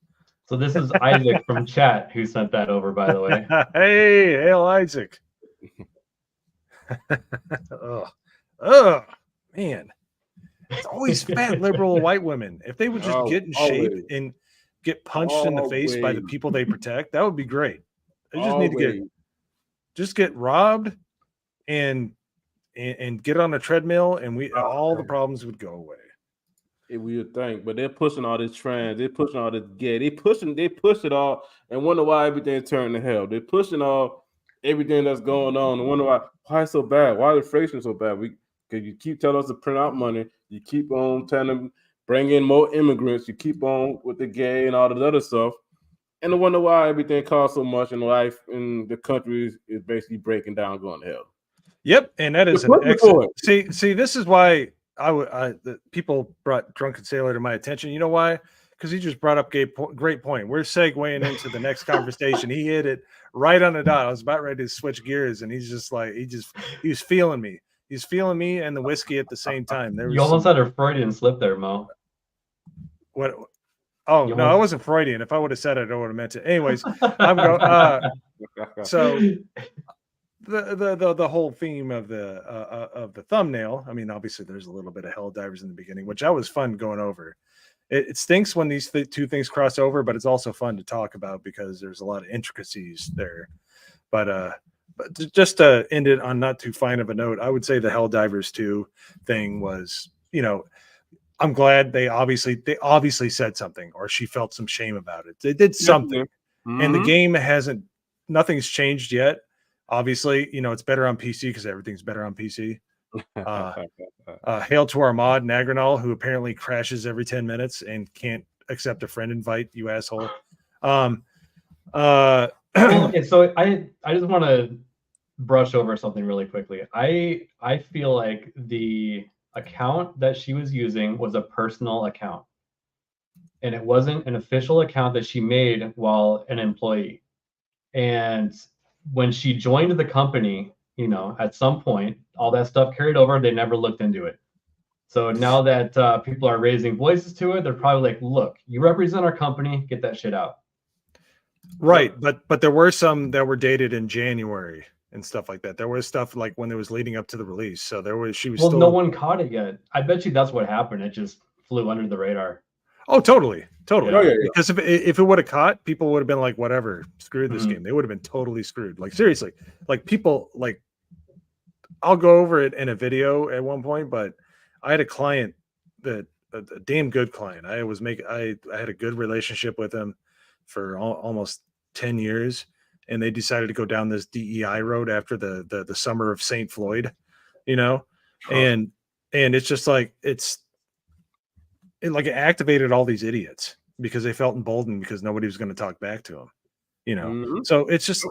So this is Isaac from chat who sent that over, by the way. Hey, hail Isaac. Oh, man. It's always fat liberal white women. If they would just get in shape and get punched in the face by the people they protect, that would be great. They just need to get robbed and get on a treadmill, and all the problems would go away. We would think, but they're pushing all this trans, they're pushing all this gay, they push it all, and wonder why everything turned to hell. They're pushing everything that's going on, and wonder why it's so bad. Why is inflation so bad? Because you keep telling us to print out money, you keep on telling them bring in more immigrants, you keep on with the gay and all this other stuff, and I wonder why everything costs so much in life in the country is basically breaking down, going to hell. Yep, and that is an excellent. See, this is why the people brought Drunken Sailor to my attention. You know why? Because he just brought up great point. We're segueing into the next conversation. He hit it right on the dot. I was about ready to switch gears, and he's just like he was feeling me. He's feeling me and the whiskey at the same time. You almost had a Freudian slip there, Mo. What? Oh no, I wasn't Freudian. If I would have said it, I would have meant it. Anyways, I'm going. So the whole theme of the thumbnail. I mean, obviously, there's a little bit of HellDivers in the beginning, which I was fun going over. It stinks when these two things cross over, but it's also fun to talk about because there's a lot of intricacies there. But just to end it on not too fine of a note, I would say the HellDivers II thing was, I'm glad they obviously said something, or she felt some shame about it. They did something, and the game nothing's changed yet. Obviously, it's better on PC because everything's better on PC. Hail to our mod Nagranol, who apparently crashes every 10 minutes and can't accept a friend invite, you asshole. Okay, so I just want to brush over something really quickly. I feel like the account that she was using was a personal account, and it wasn't an official account that she made while an employee. And when she joined the company, at some point, all that stuff carried over. They never looked into it. So now that people are raising voices to it, they're probably like, look, you represent our company, get that shit out. Right. But there were some that were dated in January. and stuff like that. There was stuff like when it was leading up to the release. So she was well, still. No one caught it yet. I bet you that's what happened. It just flew under the radar. Oh, totally. Yeah. Because if it would have caught, people would have been like, whatever, screw this game. They would have been totally screwed. Like seriously, like people like. I'll go over it in a video at one point, but I had a client that a damn good client. I had a good relationship with him for almost 10 years, and they decided to go down this DEI road after the summer of St. Floyd, and it's just like it activated all these idiots because they felt emboldened because nobody was going to talk back to them, So it's just.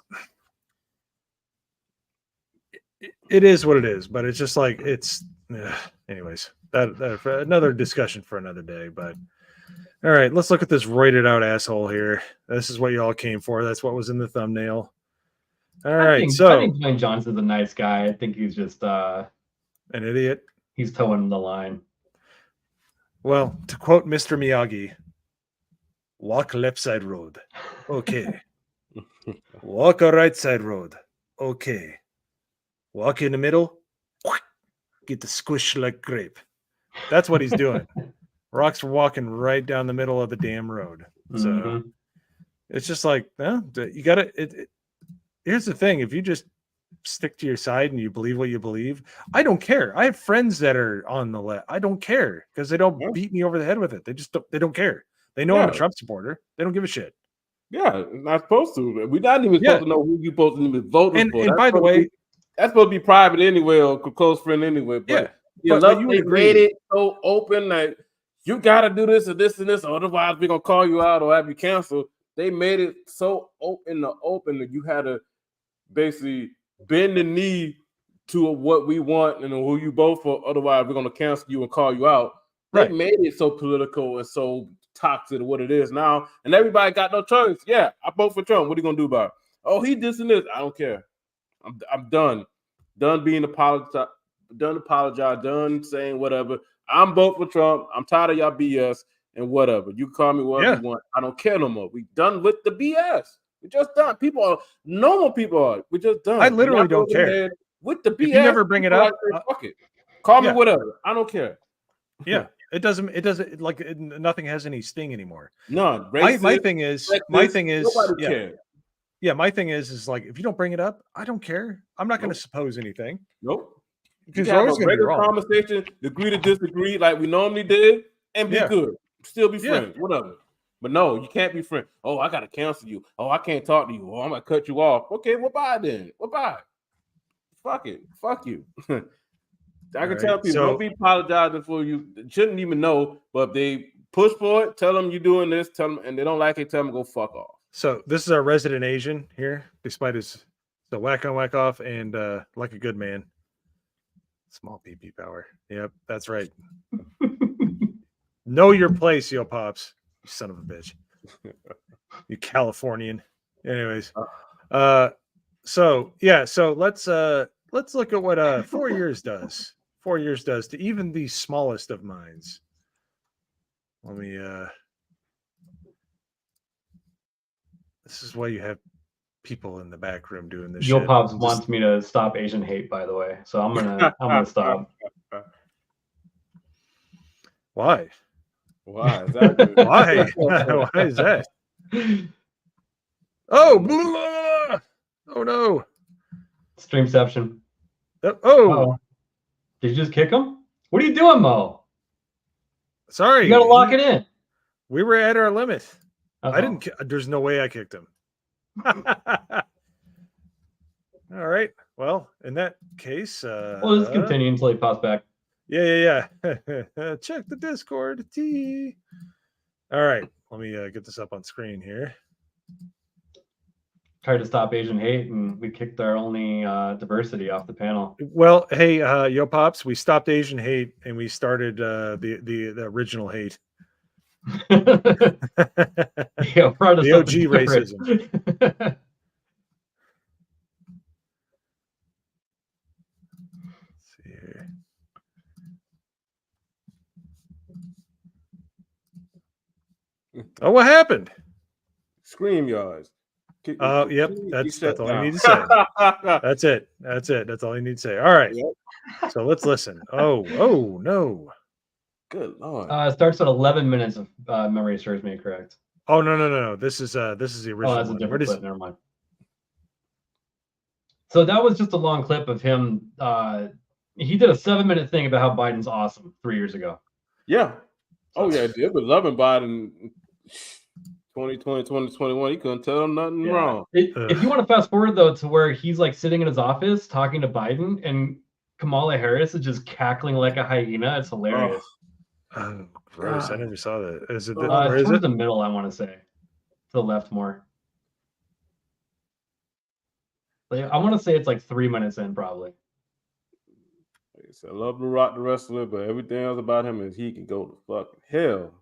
It is what it is, but it's just like anyways, that for another discussion for another day. But all right, let's look at this roided out asshole here. This is what you all came for. That's what was in the thumbnail. All right, I think Dwayne Johnson's a nice guy. I think he's just an idiot. He's towing the line. Well, to quote Mr. Miyagi, walk left side road. Okay. Walk a right side road. Okay. Walk in the middle, get the squish like grape. That's what he's doing. Rock's walking right down the middle of the damn road. So it's just like, you got to. Here's the thing: if you just stick to your side and you believe what you believe, I don't care. I have friends that are on the left. I don't care because they don't beat me over the head with it. They don't care. They know I'm a Trump supporter. They don't give a shit. Yeah, not supposed to. We're not even supposed to know who you're supposed to even vote for. And by the way. That's supposed to be private anyway, or close friend anyway. But you would agree. Made it so open that you got to do this and this and this, otherwise we're gonna call you out or have you canceled. They made it so open that you had to basically bend the knee to what we want and who you vote for. Otherwise, we're gonna cancel you and call you out. They made it so political and so toxic to what it is now, and everybody got no choice. Yeah, I vote for Trump. What are you gonna do about it? Oh, he this and this. I don't care. I'm done. Done being apologize. Done saying whatever. I'm voting for Trump. I'm tired of y'all BS and whatever. You call me whatever you want. I don't care no more. We done with the BS. We just done. Normal people are. We just done. I literally don't care. With the BS. If you never bring it up, fuck it. Call me whatever. I don't care. Yeah. It doesn't nothing has any sting anymore. None. My thing is nobody cares. Yeah, my thing is like if you don't bring it up, I don't care. I'm not going to suppose anything. Nope. Because you're always going to be wrong. Conversation, agree to disagree, like we normally did, and be good. Still be friends, whatever. But no, you can't be friends. Oh, I got to cancel you. Oh, I can't talk to you. Oh, I'm going to cut you off. Okay, well, bye then. Well, bye. Fuck it. Fuck you. I can tell people, don't be apologizing for you. Shouldn't even know, but if they push for it, tell them you're doing this, tell them, and they don't like it, tell them go fuck off. So this is our resident Asian here, despite his whack on, whack off, and like a good man. Small PP power. Yep, that's right. Know your place, yo pops. You son of a bitch. You Californian. Anyways. So let's look at what 4 years does. 4 years does to even the smallest of minds. Let me this is why you have people in the back room doing this. Yo Pops wants me to stop Asian hate, by the way. So I'm gonna stop. Why? Why? Exactly. Why? Why is that? Oh, blah, oh no. Streamception. Oh. Did you just kick him? What are you doing, Mo? Sorry. You gotta lock it in. We were at our limit. Uh-oh. I didn't. There's no way I kicked him. All right. Well, in that case, we'll just continue until he pops back. Yeah. Check the Discord. T. All right. Let me get this up on screen here. Tried to stop Asian hate, and we kicked our only diversity off the panel. Well, hey, yo pops, we stopped Asian hate, and we started the original hate. The OG racism. Let's see here. Oh, what happened? Scream yards. Yep. That's all I need to say. That's it. That's all I need to say. All right. Yep. So let's listen. Oh no. Good Lord. It starts at 11 minutes of memory serves me correct. Oh no. This is the original. Oh, that's a different clip. Never mind. So that was just a long clip of him. He did a 7-minute thing about how Biden's awesome 3 years ago. Yeah. Oh yeah, it was loving Biden 2020, 2021. He couldn't tell him nothing wrong. If you want to fast forward though to where he's like sitting in his office talking to Biden and Kamala Harris is just cackling like a hyena, it's hilarious. Oh, gross! I never saw that. Is it towards the middle? I want to say to the left more. I want to say it's like 3 minutes in, probably. I love to rock the wrestler, but everything else about him is he can go to fucking hell.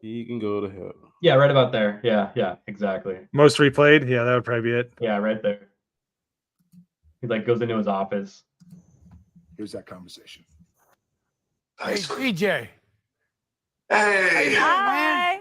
He can go to hell. Yeah, right about there. Yeah, exactly. Most replayed? Yeah, that would probably be it. Yeah, right there. He like goes into his office. Here's that conversation. Hey, DJ. Hey. Hi.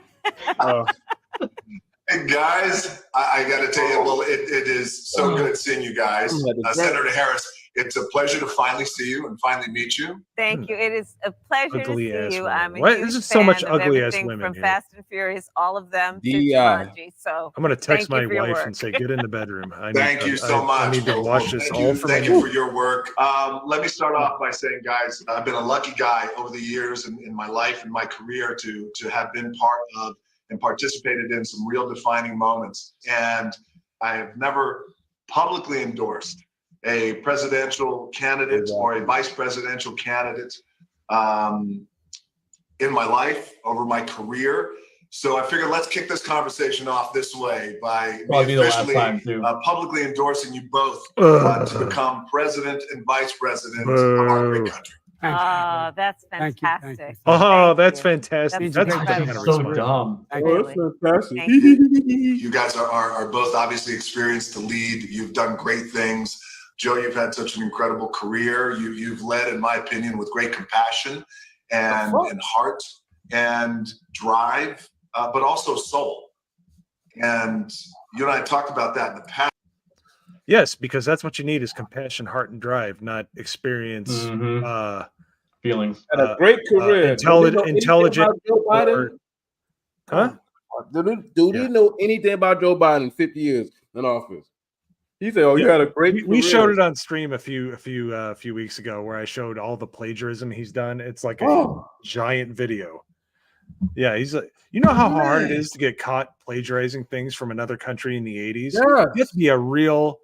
Hey, guys, I got to tell you, well, it is so good seeing you guys. Senator Harris, it's a pleasure to finally see you and finally meet you. Thank you. It is a pleasure Ugly to see you. women. I'm a Why huge is it so fan much of ugly ass everything women from here? Fast and Furious, all of them. To DI. Jumanji. So I'm gonna text my thank you for your wife and work. say, "Get in the bedroom." Thank you so much. I need to watch this all for Thank you for your work. Let me start off by saying, guys, I've been a lucky guy over the years in my life and my career to have been part of and participated in some real defining moments. And I have never publicly endorsed a presidential candidate or a vice presidential candidate in my life, over my career. So I figured let's kick this conversation off this way by me officially publicly endorsing you both to become president and vice president of our great country. That's fantastic. Oh, that's fantastic. That's so dumb. Really. You guys are both obviously experienced to lead. You've done great things. Joe, you've had such an incredible career. You've led, in my opinion, with great compassion and heart and drive, but also soul. And you and I talked about that in the past. Yes, because that's what you need is compassion, heart, and drive, not experience. Feelings. Had a great career. Intelligent. Huh? Do you know anything about Joe Biden 50 years in office? He said, "Oh, you had a great career." We showed it on stream a few weeks ago where I showed all the plagiarism he's done. It's like a giant video. Yeah, he's like, you know how hard it is to get caught plagiarizing things from another country in the 80s? Yeah. You have to be a real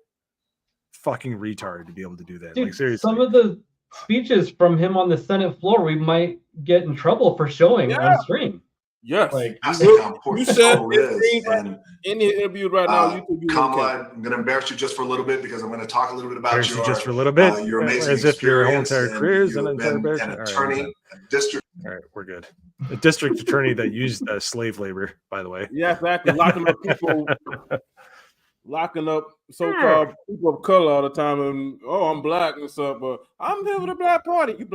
fucking retard to be able to do that. Dude, like seriously. Some of the speeches from him on the Senate floor, we might get in trouble for showing on stream. Yes. Like, you said in the interview right now, Kamala, I'm going to embarrass you just for a little bit because I'm going to talk a little bit about your amazing as if your whole entire experience, career is and an entire you've been an attorney, a district. All right, we're good. A district attorney that used slave labor, by the way. Yeah, exactly. Locking up so-called people of color all the time, and I'm black and stuff, but I'm here with the Black Party. You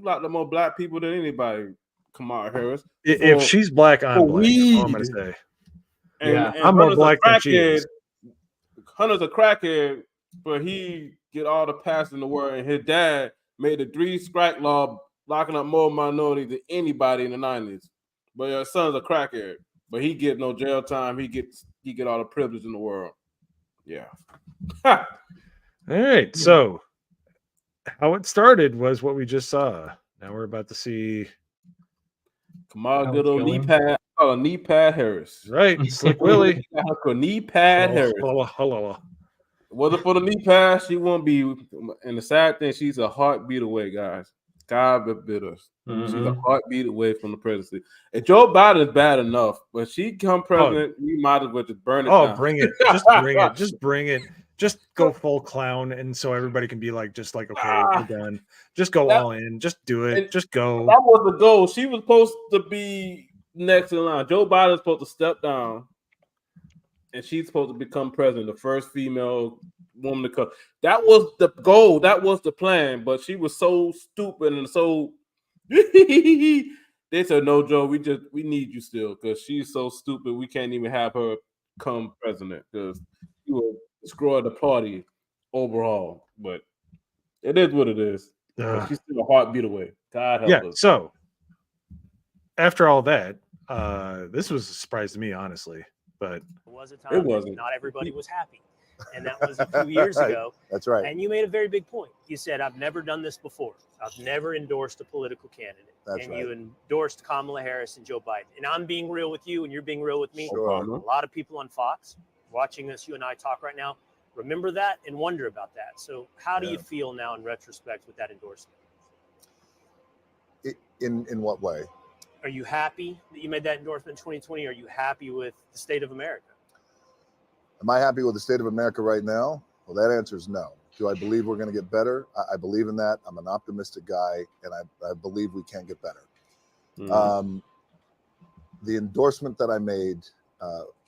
locked up more black people than anybody. Kamala Harris. If she's black, I'm black. That's all I'm gonna say. And I'm more black than she is. Hunter's a crackhead, but he get all the passes in the world, and his dad made the 3-strike law locking up more minorities than anybody in the 90s. But your son's a crackhead, but he get no jail time. He get all the privilege in the world. Yeah. All right. So how it started was what we just saw. Now we're about to see Kamala good old knee pad Harris. Right. Slick Willie. Knee pad Harris. Whether for the knee pad, she won't be. And the sad thing, she's a heartbeat away, guys. God forbid us. She's a heartbeat away from the presidency. And Joe Biden is bad enough, but she become president, we might as well just burn it down. Bring it. Just bring it. Just bring it. Just go full clown, and so everybody can be like, okay, we're done. Just go all in. Just do it. Just go. That was the goal. She was supposed to be next in line. Joe Biden's supposed to step down, and she's supposed to become president, the first female woman to come. That was the goal. That was the plan. But she was so stupid and so. They said, "No, Joe, we need you still because she's so stupid. We can't even have her come president because he will destroy the party overall. But it is what it is. But she's still a heartbeat away. God help us. So after all that, this was a surprise to me, honestly. But it was a time wasn't. not everybody was happy. And that was a few years ago. That's right. And you made a very big point. You said, I've never done this before. I've never endorsed a political candidate. That's right. You endorsed Kamala Harris and Joe Biden. And I'm being real with you, and you're being real with me. Sure. A lot of people on Fox watching us, you and I talk right now, remember that and wonder about that. So how do you feel now in retrospect with that endorsement? In what way? Are you happy that you made that endorsement in 2020? Are you happy with the state of America? Am I happy with the state of America right now? Well, that answer is no. Do I believe we're going to get better? I believe in that. I'm an optimistic guy, and I believe we can get better. Mm-hmm. The endorsement that I made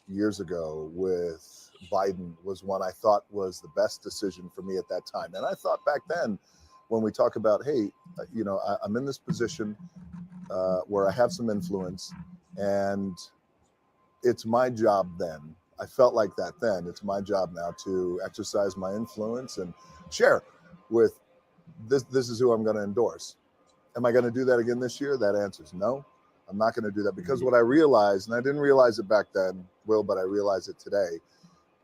years ago with Biden was one I thought was the best decision for me at that time. And I thought back then, when we talk about, hey, I'm in this position where I have some influence, and it's my job then. I felt like that then. It's my job now to exercise my influence and share with this. This is who I'm going to endorse. Am I going to do that again this year? That answer is no. I'm not going to do that because what I realized, and I didn't realize it back then, Will, but I realize it today.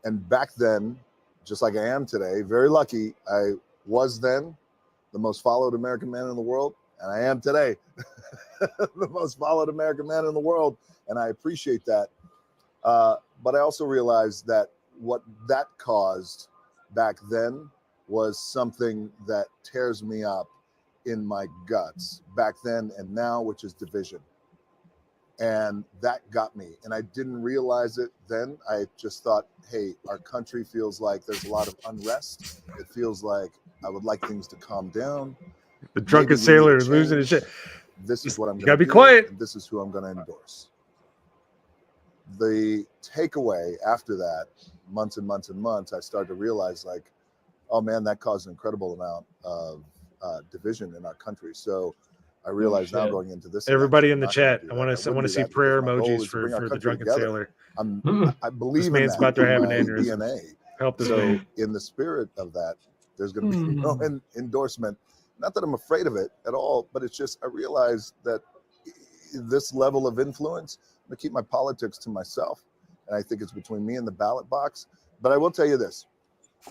And back then, just like I am today, very lucky, I was then the most followed American man in the world, and I am today the most followed American man in the world, and I appreciate that. But I also realized that what that caused back then was something that tears me up in my guts back then and now, which is division. And that got me. And I didn't realize it then. I just thought, hey, our country feels like there's a lot of unrest. It feels like I would like things to calm down. The drunken sailor is losing his shit. This is what I'm going to do. Gotta be quiet. And this is who I'm going to endorse. The takeaway after that, months and months and months, I started to realize, like, oh man, that caused an incredible amount of division in our country. So I realize now going into this. Everybody in the chat, I want to see prayer emojis for the drunken sailor. I believe this man's about to have an aneurysm. DNA. Help this so man. In the spirit of that, there's going to be no endorsement. Not that I'm afraid of it at all, but it's just I realize that this level of influence, I'm going to keep my politics to myself. And I think it's between me and the ballot box. But I will tell you this.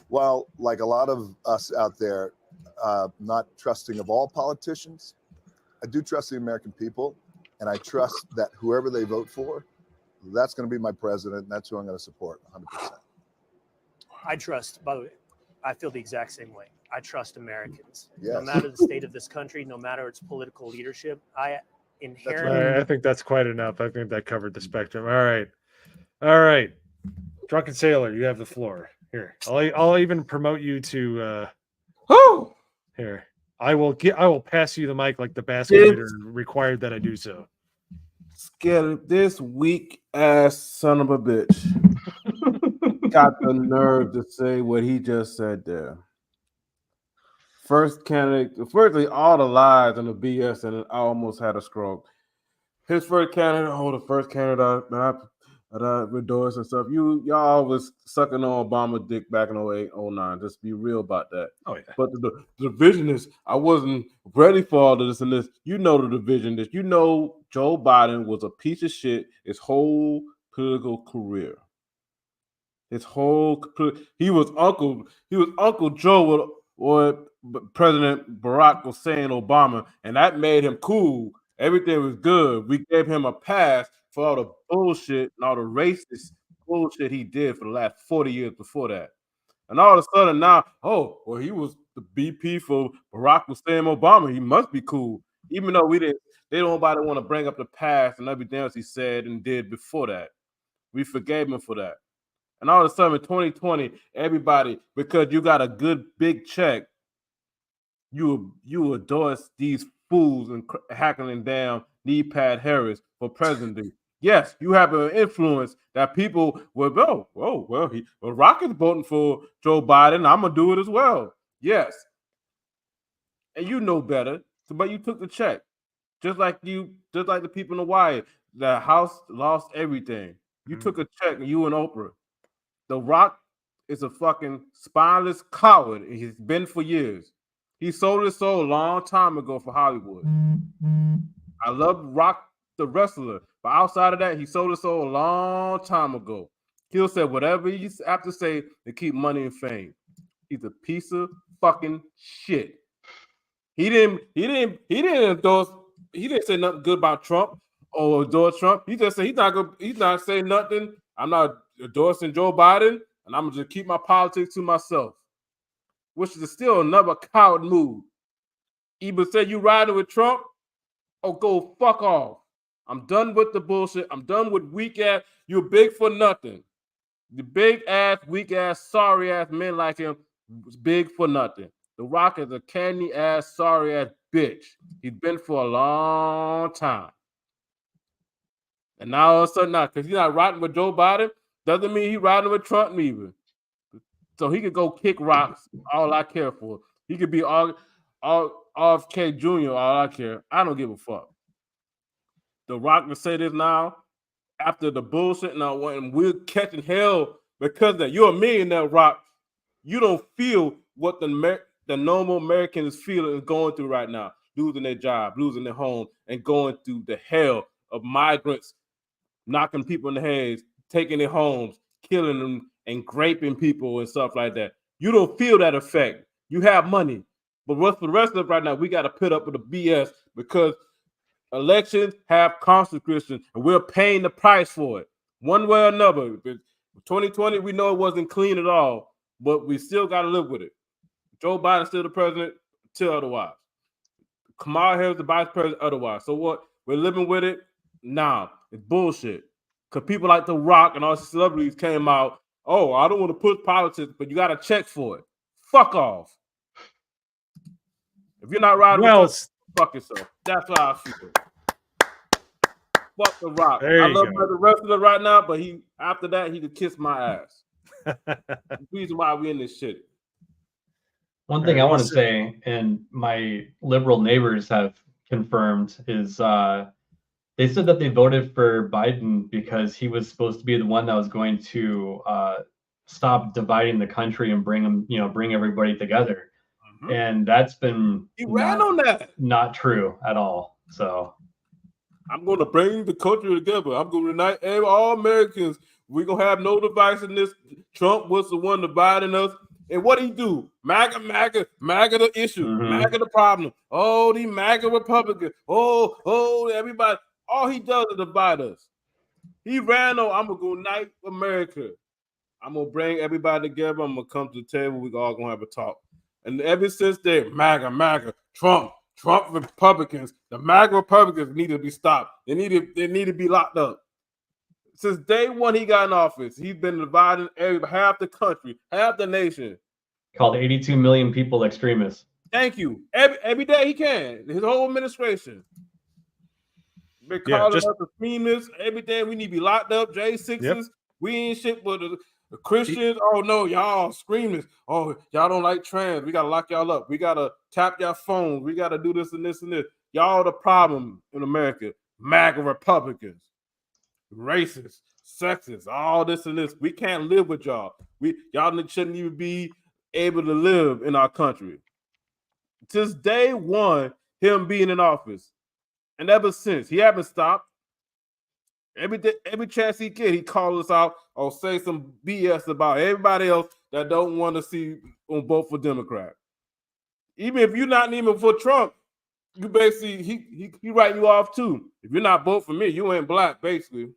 While, like a lot of us out there, not trusting of all politicians, I do trust the American people. And I trust that whoever they vote for, that's going to be my president. And that's who I'm going to support 100%. I trust, by the way, I feel the exact same way. I trust Americans. Yes. No matter the state of this country, no matter its political leadership, I inherently. I think that's quite enough. I think that covered the spectrum. All right. Drunken Sailor, you have the floor. Here, I'll even promote you to. Here, I will pass you the mic like the basket leader required that I do so. Scared this weak ass son of a bitch got the nerve to say what he just said there. Firstly, all the lies and the BS, and I almost had a stroke. His first candidate, the first candidate that I endorsed and stuff. Y'all was sucking on Obama dick back in 08, 09. Just be real about that. Oh yeah. But the division is, I wasn't ready for all of this and this. You know the division is. You know Joe Biden was a piece of shit his whole political career. He was Uncle Joe or President Barack Hussein Obama, and that made him cool. Everything was good. We gave him a pass for all the bullshit and all the racist bullshit he did for the last 40 years before that. And all of a sudden now, he was the BP for Barack Hussein Obama. He must be cool. Even though nobody want to bring up the past and everything else he said and did before that. We forgave him for that. And all of a sudden in 2020, everybody, because you got a good big check, you endorse these fools and hackling down Neil Harris for presidency. Yes, you have an influence that people will go, Rock is voting for Joe Biden. I'm gonna do it as well. Yes, and you know better, but you took the check, just like the people in the wire. The House lost everything. You took a check, you and Oprah. The Rock is a fucking spineless coward. He's been for years. He sold his soul a long time ago for Hollywood. I love Rock the wrestler, but outside of that, he sold his soul a long time ago. He'll say whatever he have to say to keep money and fame. He's a piece of fucking shit. He didn't endorse. He didn't say nothing good about Trump or endorse Trump. He just said he's not saying nothing. I'm not endorsing Joe Biden, and I'm gonna just keep my politics to myself, which is still another coward move. Either say you riding with Trump or go fuck off. I'm done with the bullshit. I'm done with weak ass. You're big for nothing. The big ass, weak ass, sorry ass men like him was big for nothing. The Rock is a candy ass, sorry ass bitch. He's been for a long time. And now all of a sudden, now, because he's not riding with Joe Biden, doesn't mean he's riding with Trump either. So he could go kick rocks, all I care for. He could be all RFK Jr., all I care. I don't give a fuck. The Rock will say this now, after the bullshit now, when we're catching hell because of that. You're a millionaire, Rock. You don't feel what the normal Americans feel and going through right now, losing their job, losing their home, and going through the hell of migrants knocking people in the heads, taking their homes, killing them, and graping people and stuff like that. You don't feel that effect. You have money. But what's for the rest of us right now, we got to put up with the BS because elections have consequences, and we're paying the price for it. One way or another. 2020, we know it wasn't clean at all, but we still got to live with it. Joe Biden's still the president till otherwise. Kamala Harris the vice president otherwise. So what? We're living with it? Nah, it's bullshit. Because people like The Rock and all the celebrities came out, oh, I don't want to push politics, but you got to check for it. Fuck off. If you're not riding with Trump, fuck yourself. That's how I feel. Fuck The Rock. I love him as a wrestler right now, but after that, he could kiss my ass. The reason why we in this shit. One thing I want to say, and my liberal neighbors have confirmed, is they said that they voted for Biden because he was supposed to be the one that was going to stop dividing the country and bring everybody together. Mm-hmm. And that's been not true at all. So I'm going to bring the country together. I'm going to unite all Americans. We're going to have no divisiveness. Trump was the one dividing us. And what did he do? MAGA the issue. Mm-hmm. MAGA the problem. Oh, the MAGA Republicans. Oh, everybody. All he does is divide us. He ran on, I'm going to go unite America. I'm going to bring everybody together. I'm going to come to the table. We're all going to have a talk. And ever since then, MAGA, Trump Republicans, the MAGA Republicans need to be stopped. They need to be locked up. Since day one he got in office, he's been dividing half the country, half the nation. Called 82 million people extremists. Thank you. Every day he can. His whole administration. Been calling us extremists. Every day we need to be locked up. J6s. Yep. We ain't shit but the Christians. Oh no, y'all screaming. Oh, y'all don't like trans. We gotta lock y'all up. We gotta tap your phones. We gotta do this and this and this. Y'all the problem in America. MAGA Republicans. Racist, sexist, all this and this. We can't live with y'all. Y'all shouldn't even be able to live in our country. Since day one, him being in office, and ever since, he haven't stopped. Every chance he get, he calls us out or say some BS about everybody else that don't want to see on vote for Democrat. Even if you're not even for Trump, you basically he write you off too. If you're not vote for me, you ain't black, basically.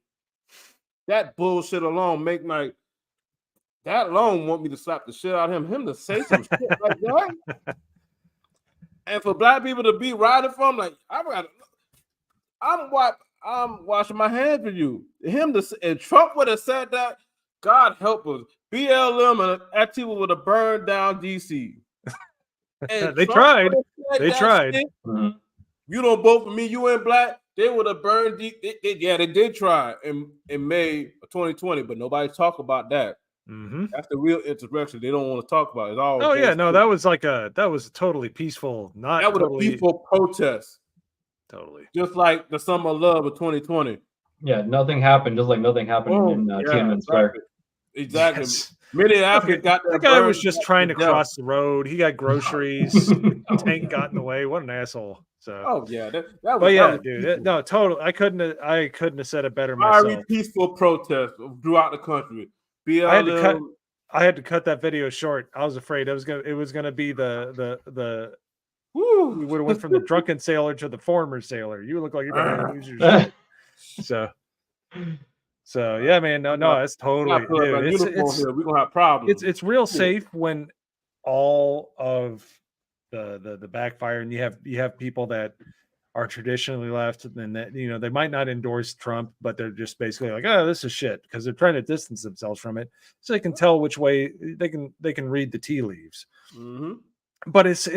That bullshit alone that alone want me to slap the shit out of him to say some shit like that. And for black people to be riding for him, like I'm washing my hands for you. And Trump would have said that, God help us. BLM and Antifa would have burned down DC. They tried. Mm-hmm. You don't vote for me, you ain't black. They would have burned. They did try in May of 2020, but nobody talked about that. Mm-hmm. That's the real insurrection. They don't want to talk about it. It's all. Oh yeah, no, that was a totally peaceful, not that was totally... a peaceful protest. Totally, just like the Summer of Love of 2020. Yeah, nothing happened, just like nothing happened in Tiananmen Square. Exactly. Yes. Minneapolis got the guy was just trying to cross the road. He got groceries. Tank got in the way. What an asshole. So. Oh yeah, that was. But yeah, that was dude. No, totally. I couldn't have said it better myself. Very peaceful protest throughout the country. BLM. I had to cut that video short. I was afraid it was gonna be the Woo. we would have went from the drunken sailor to the former sailor. You look like you're about to lose your shit. So yeah, man. No, it's totally. Dude, we're gonna have problems. It's real safe when all of the backfire, and you have people that are traditionally left, and that they might not endorse Trump, but they're just basically like, oh, this is shit, because they're trying to distance themselves from it, so they can tell which way they can read the tea leaves. Mm-hmm. But it's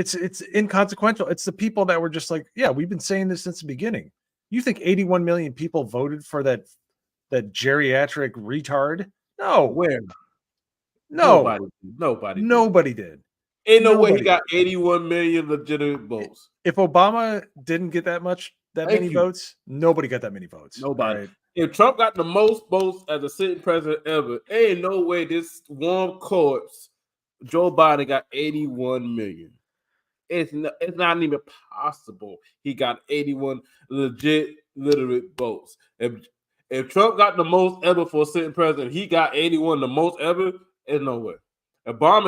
inconsequential. It's the people that were just like, yeah, we've been saying this since the beginning. You think 81 million people voted for that geriatric retard? No. Where? No. Nobody did. Ain't no way he got 81 million legitimate votes. If Obama didn't get that many votes, nobody got that many votes. Nobody. Right? If Trump got the most votes as a sitting president ever, ain't no way this warm corpse, Joe Biden, got 81 million. It's not even possible he got 81 legit literate votes. If Trump got the most ever for a sitting president, he got 81, the most ever. There's no way. Obama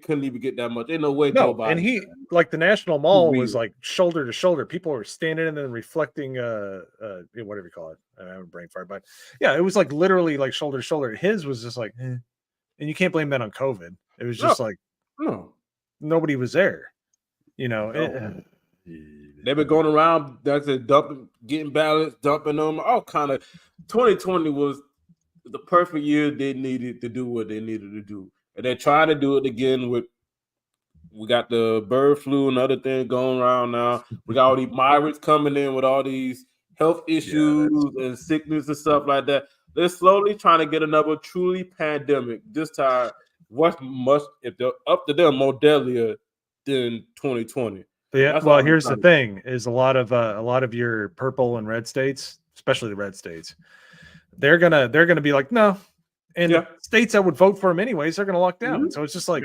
couldn't even get that much. Ain't no way. Joe Biden. And he, like, the National Mall was like shoulder to shoulder. People were standing in and reflecting, whatever you call it. I have a brain fart, but yeah, it was like literally like shoulder to shoulder. His was just like, and you can't blame that on COVID. It was just nobody was there. They've been going around, getting ballots, dumping them, all kind of. 2020 was the perfect year they needed to do what they needed to do. And they're trying to do it again we got the bird flu and other things going around now. We got all these migrants coming in with all these health issues and sickness and stuff like that. They're slowly trying to get another truly pandemic. This time, if they're up to them, more deadlier than 2020. Yeah. Well, here's the thing: is a lot of your purple and red states, especially the red states, they're gonna be like, no. And the states that would vote for him anyways, they're going to lock down. Mm-hmm. So it's just like,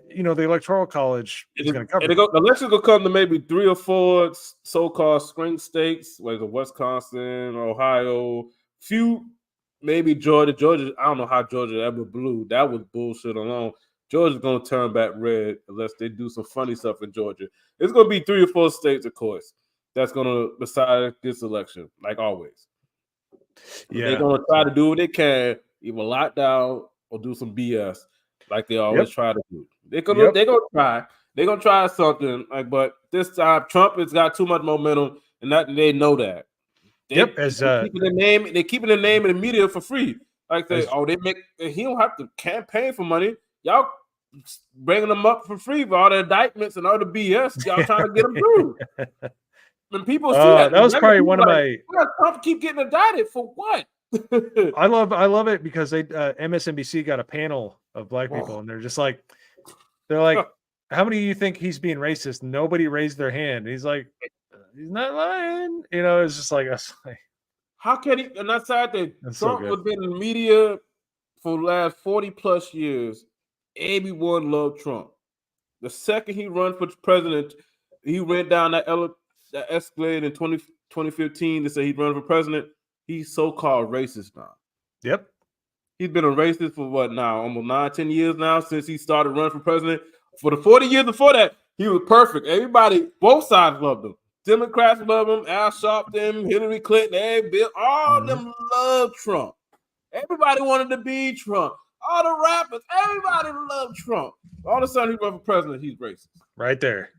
the Electoral College is going to cover. The elections will come to maybe 3 or 4 so-called swing states, like Wisconsin, Ohio, few, maybe Georgia. I don't know how Georgia ever blew. That was bullshit alone. Georgia's going to turn back red unless they do some funny stuff in Georgia. It's going to be 3 or 4 states, of course, that's going to decide this election, like always. Yeah. They're going to try to do what they can, either lock down or do some BS, like they always try to do. They're going to try. They're going to try something, but this time Trump has got too much momentum, and they know that. They're keeping the name in the media for free. Like he don't have to campaign for money. Y'all bringing them up for free for all the indictments and all the BS. Y'all trying to get them through. And people see that was probably one of my. Trump keep getting indicted for what? I love it because they MSNBC got a panel of black people, and they're like, how many of you think he's being racist? Nobody raised their hand. He's like, he's not lying. It's just like us. How can he? And that's sad that Trump has been in the media for the last 40 plus years. Everyone loved Trump. The second he run for president, he went down that escalated in 2015 to say he'd run for president. He's so-called racist now. Yep. He's been a racist for what now? Almost 9-10 years now since he started running for president. For the 40 years before that, he was perfect. Everybody, both sides loved him. Democrats love him. Al Sharpton, Hillary Clinton, all of them loved Trump. Everybody wanted to be Trump. All the rappers, everybody loved Trump. All of a sudden, he ran for president. He's racist. Right there.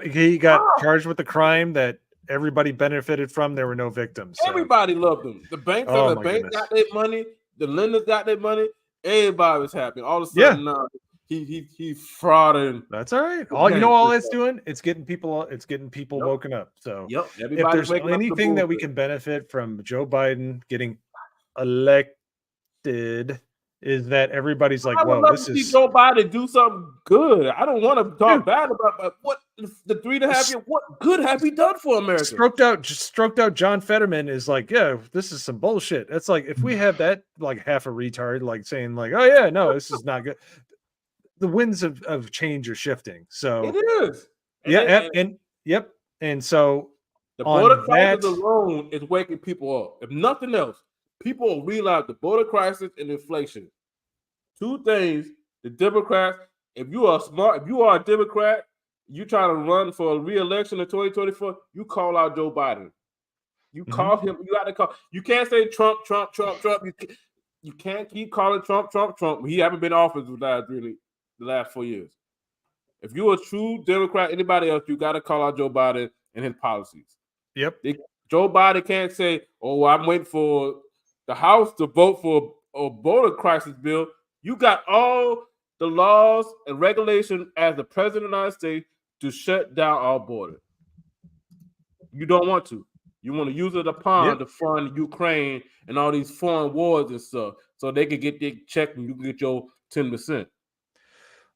He got charged with the crime that everybody benefited from. There were no victims. So. Everybody loved him. The banks got their money. The lenders got their money. Everybody was happy. All of a sudden, now he's frauding. That's all right. All it's doing, it's getting people woken up. So if there's anything that we can benefit from Joe Biden getting elected, is that everybody's like, whoa, this is Joe Biden do something good. I don't want to talk bad about, but what the 3.5 years. What good have he done for America? Stroked out John Fetterman is like, yeah, this is some bullshit. It's like if we have that like half a retard like saying like, oh yeah, no, this is not good. The winds of change are shifting. So it is. Yep. And so the border crisis alone is waking people up. If nothing else, people will realize the border crisis and inflation. Two things. The Democrats, if you are a Democrat, you trying to run for a re-election in 2024, you call out Joe Biden. You call him. You got to call. You can't say Trump. You can't keep calling Trump. He haven't been in office the last 4 years. If you're a true Democrat, anybody else, you got to call out Joe Biden and his policies. Yep. Joe Biden can't say, "Oh, I'm waiting for the House to vote for a border crisis bill." You got all the laws and regulations as the president of the United States to shut down our border. You don't want to. You want to use it upon to fund Ukraine and all these foreign wars and stuff, so they can get their check and you can get your 10%.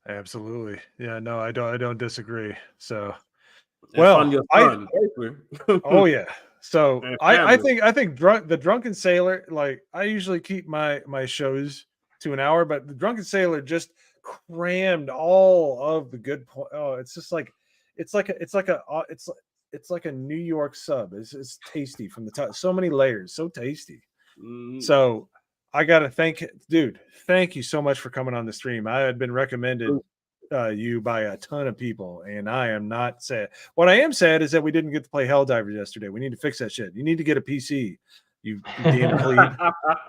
Absolutely. Yeah, no, I don't disagree. So oh yeah. So I think the Drunken Sailor, like I usually keep my shows to an hour, but the Drunken Sailor just crammed all of the good point. Oh, it's just like it's like a New York sub. It's tasty from the top. So many layers, so tasty. So I gotta thank you so much for coming on the stream. I had been recommended you by a ton of people, and I am not sad. What I am sad is that we didn't get to play HellDivers yesterday. We need to fix that shit. You need to get a PC. You damn plebe.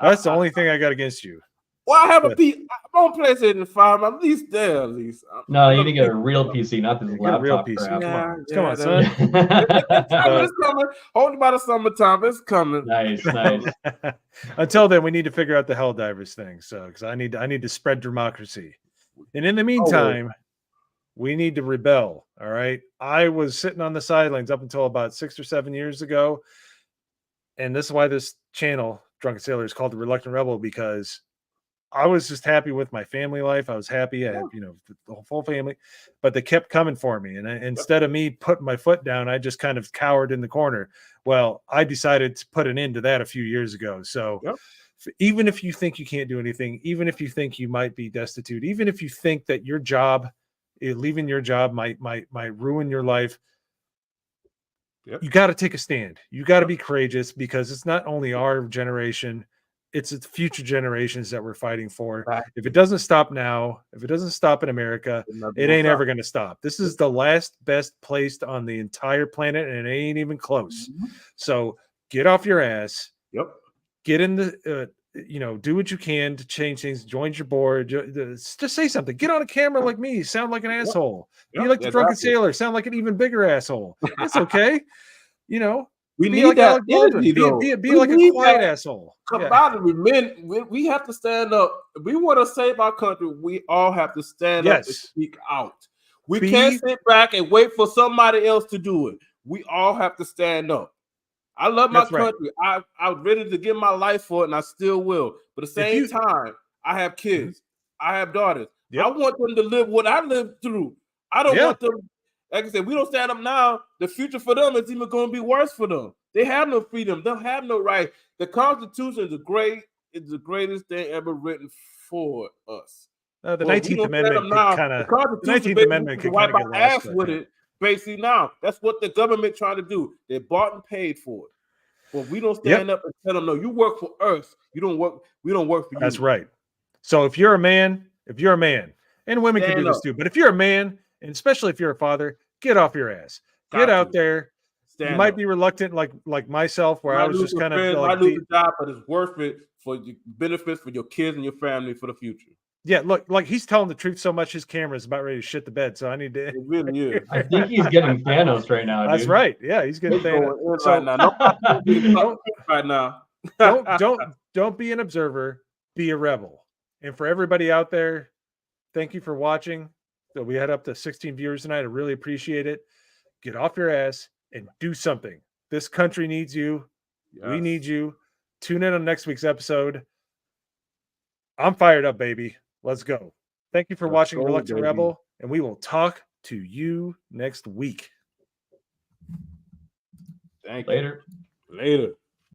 That's the only thing I got against you. Well, I have a PC. I'm on PlayStation 5. I'm at least there. No, you need to get a real PC, not this laptop. Real PC. Come on, son. It's coming. Hold by the summertime. It's coming. Nice. Until then, we need to figure out the HellDivers thing. So, because I need to spread democracy, and in the meantime, we need to rebel. All right. I was sitting on the sidelines up until about 6 or 7 years ago, and this is why this channel, Drunken Sailor, is called the Reluctant Rebel, because I was just happy with my family life. I was happy. I had, the whole family, but they kept coming for me. And instead of me putting my foot down, I just kind of cowered in the corner. Well, I decided to put an end to that a few years ago. So even if you think you can't do anything, even if you think you might be destitute, even if you think that your job, leaving your job might ruin your life, you got to take a stand. You got to be courageous, because it's not only our generation, it's the future generations that we're fighting for. If it doesn't stop now, if it doesn't stop in America, it ain't ever going to stop. This is the last best place on the entire planet, and it ain't even close. So get off your ass. Get in the, do what you can to change things. Join your board. Just say something. Get on a camera like me. Sound like an asshole. Be like the Drunken Sailor. Sound like an even bigger asshole. It's okay. We need that energy, though. Be like a quiet asshole. Camaraderie, men. We have to stand up. If we want to save our country, we all have to stand up and speak out. We can't sit back and wait for somebody else to do it. We all have to stand up. I love my country. I was ready to give my life for it, and I still will. But at the same time, I have kids. I have daughters. I want them to live what I lived through. I don't want them. Like I said, we don't stand up now, the future for them is even going to be worse for them. They have no freedom. They have no right. The Constitution is the greatest thing ever written for us. The 19th Amendment can wipe our ass with it. Basically, now that's what the government trying to do. They bought and paid for it. But we don't stand up and tell them, no, you work for us. You don't work. We don't work for you. That's right. So if you're a man, and women can do this too, but if you're a man, and especially if you're a father, get off your ass. Get out there. You might be reluctant, like myself, where I was just kind of like, I lose a job, but it's worth it for your benefits for your kids and your family for the future. Yeah, look, like he's telling the truth so much, his camera is about ready to shit the bed. So I need to. It really is. I think he's getting Thanos right now. That's right. Yeah, he's getting Thanos. Right now. Don't be an observer. Be a rebel. And for everybody out there, thank you for watching. So we had up to 16 viewers tonight. I really appreciate it. Get off your ass and do something. This country needs you. Yes. We need you. Tune in on next week's episode. I'm fired up, baby. Let's go. Thank you for watching Reluctant Rebel, and we will talk to you next week. Thank Later. you. Later.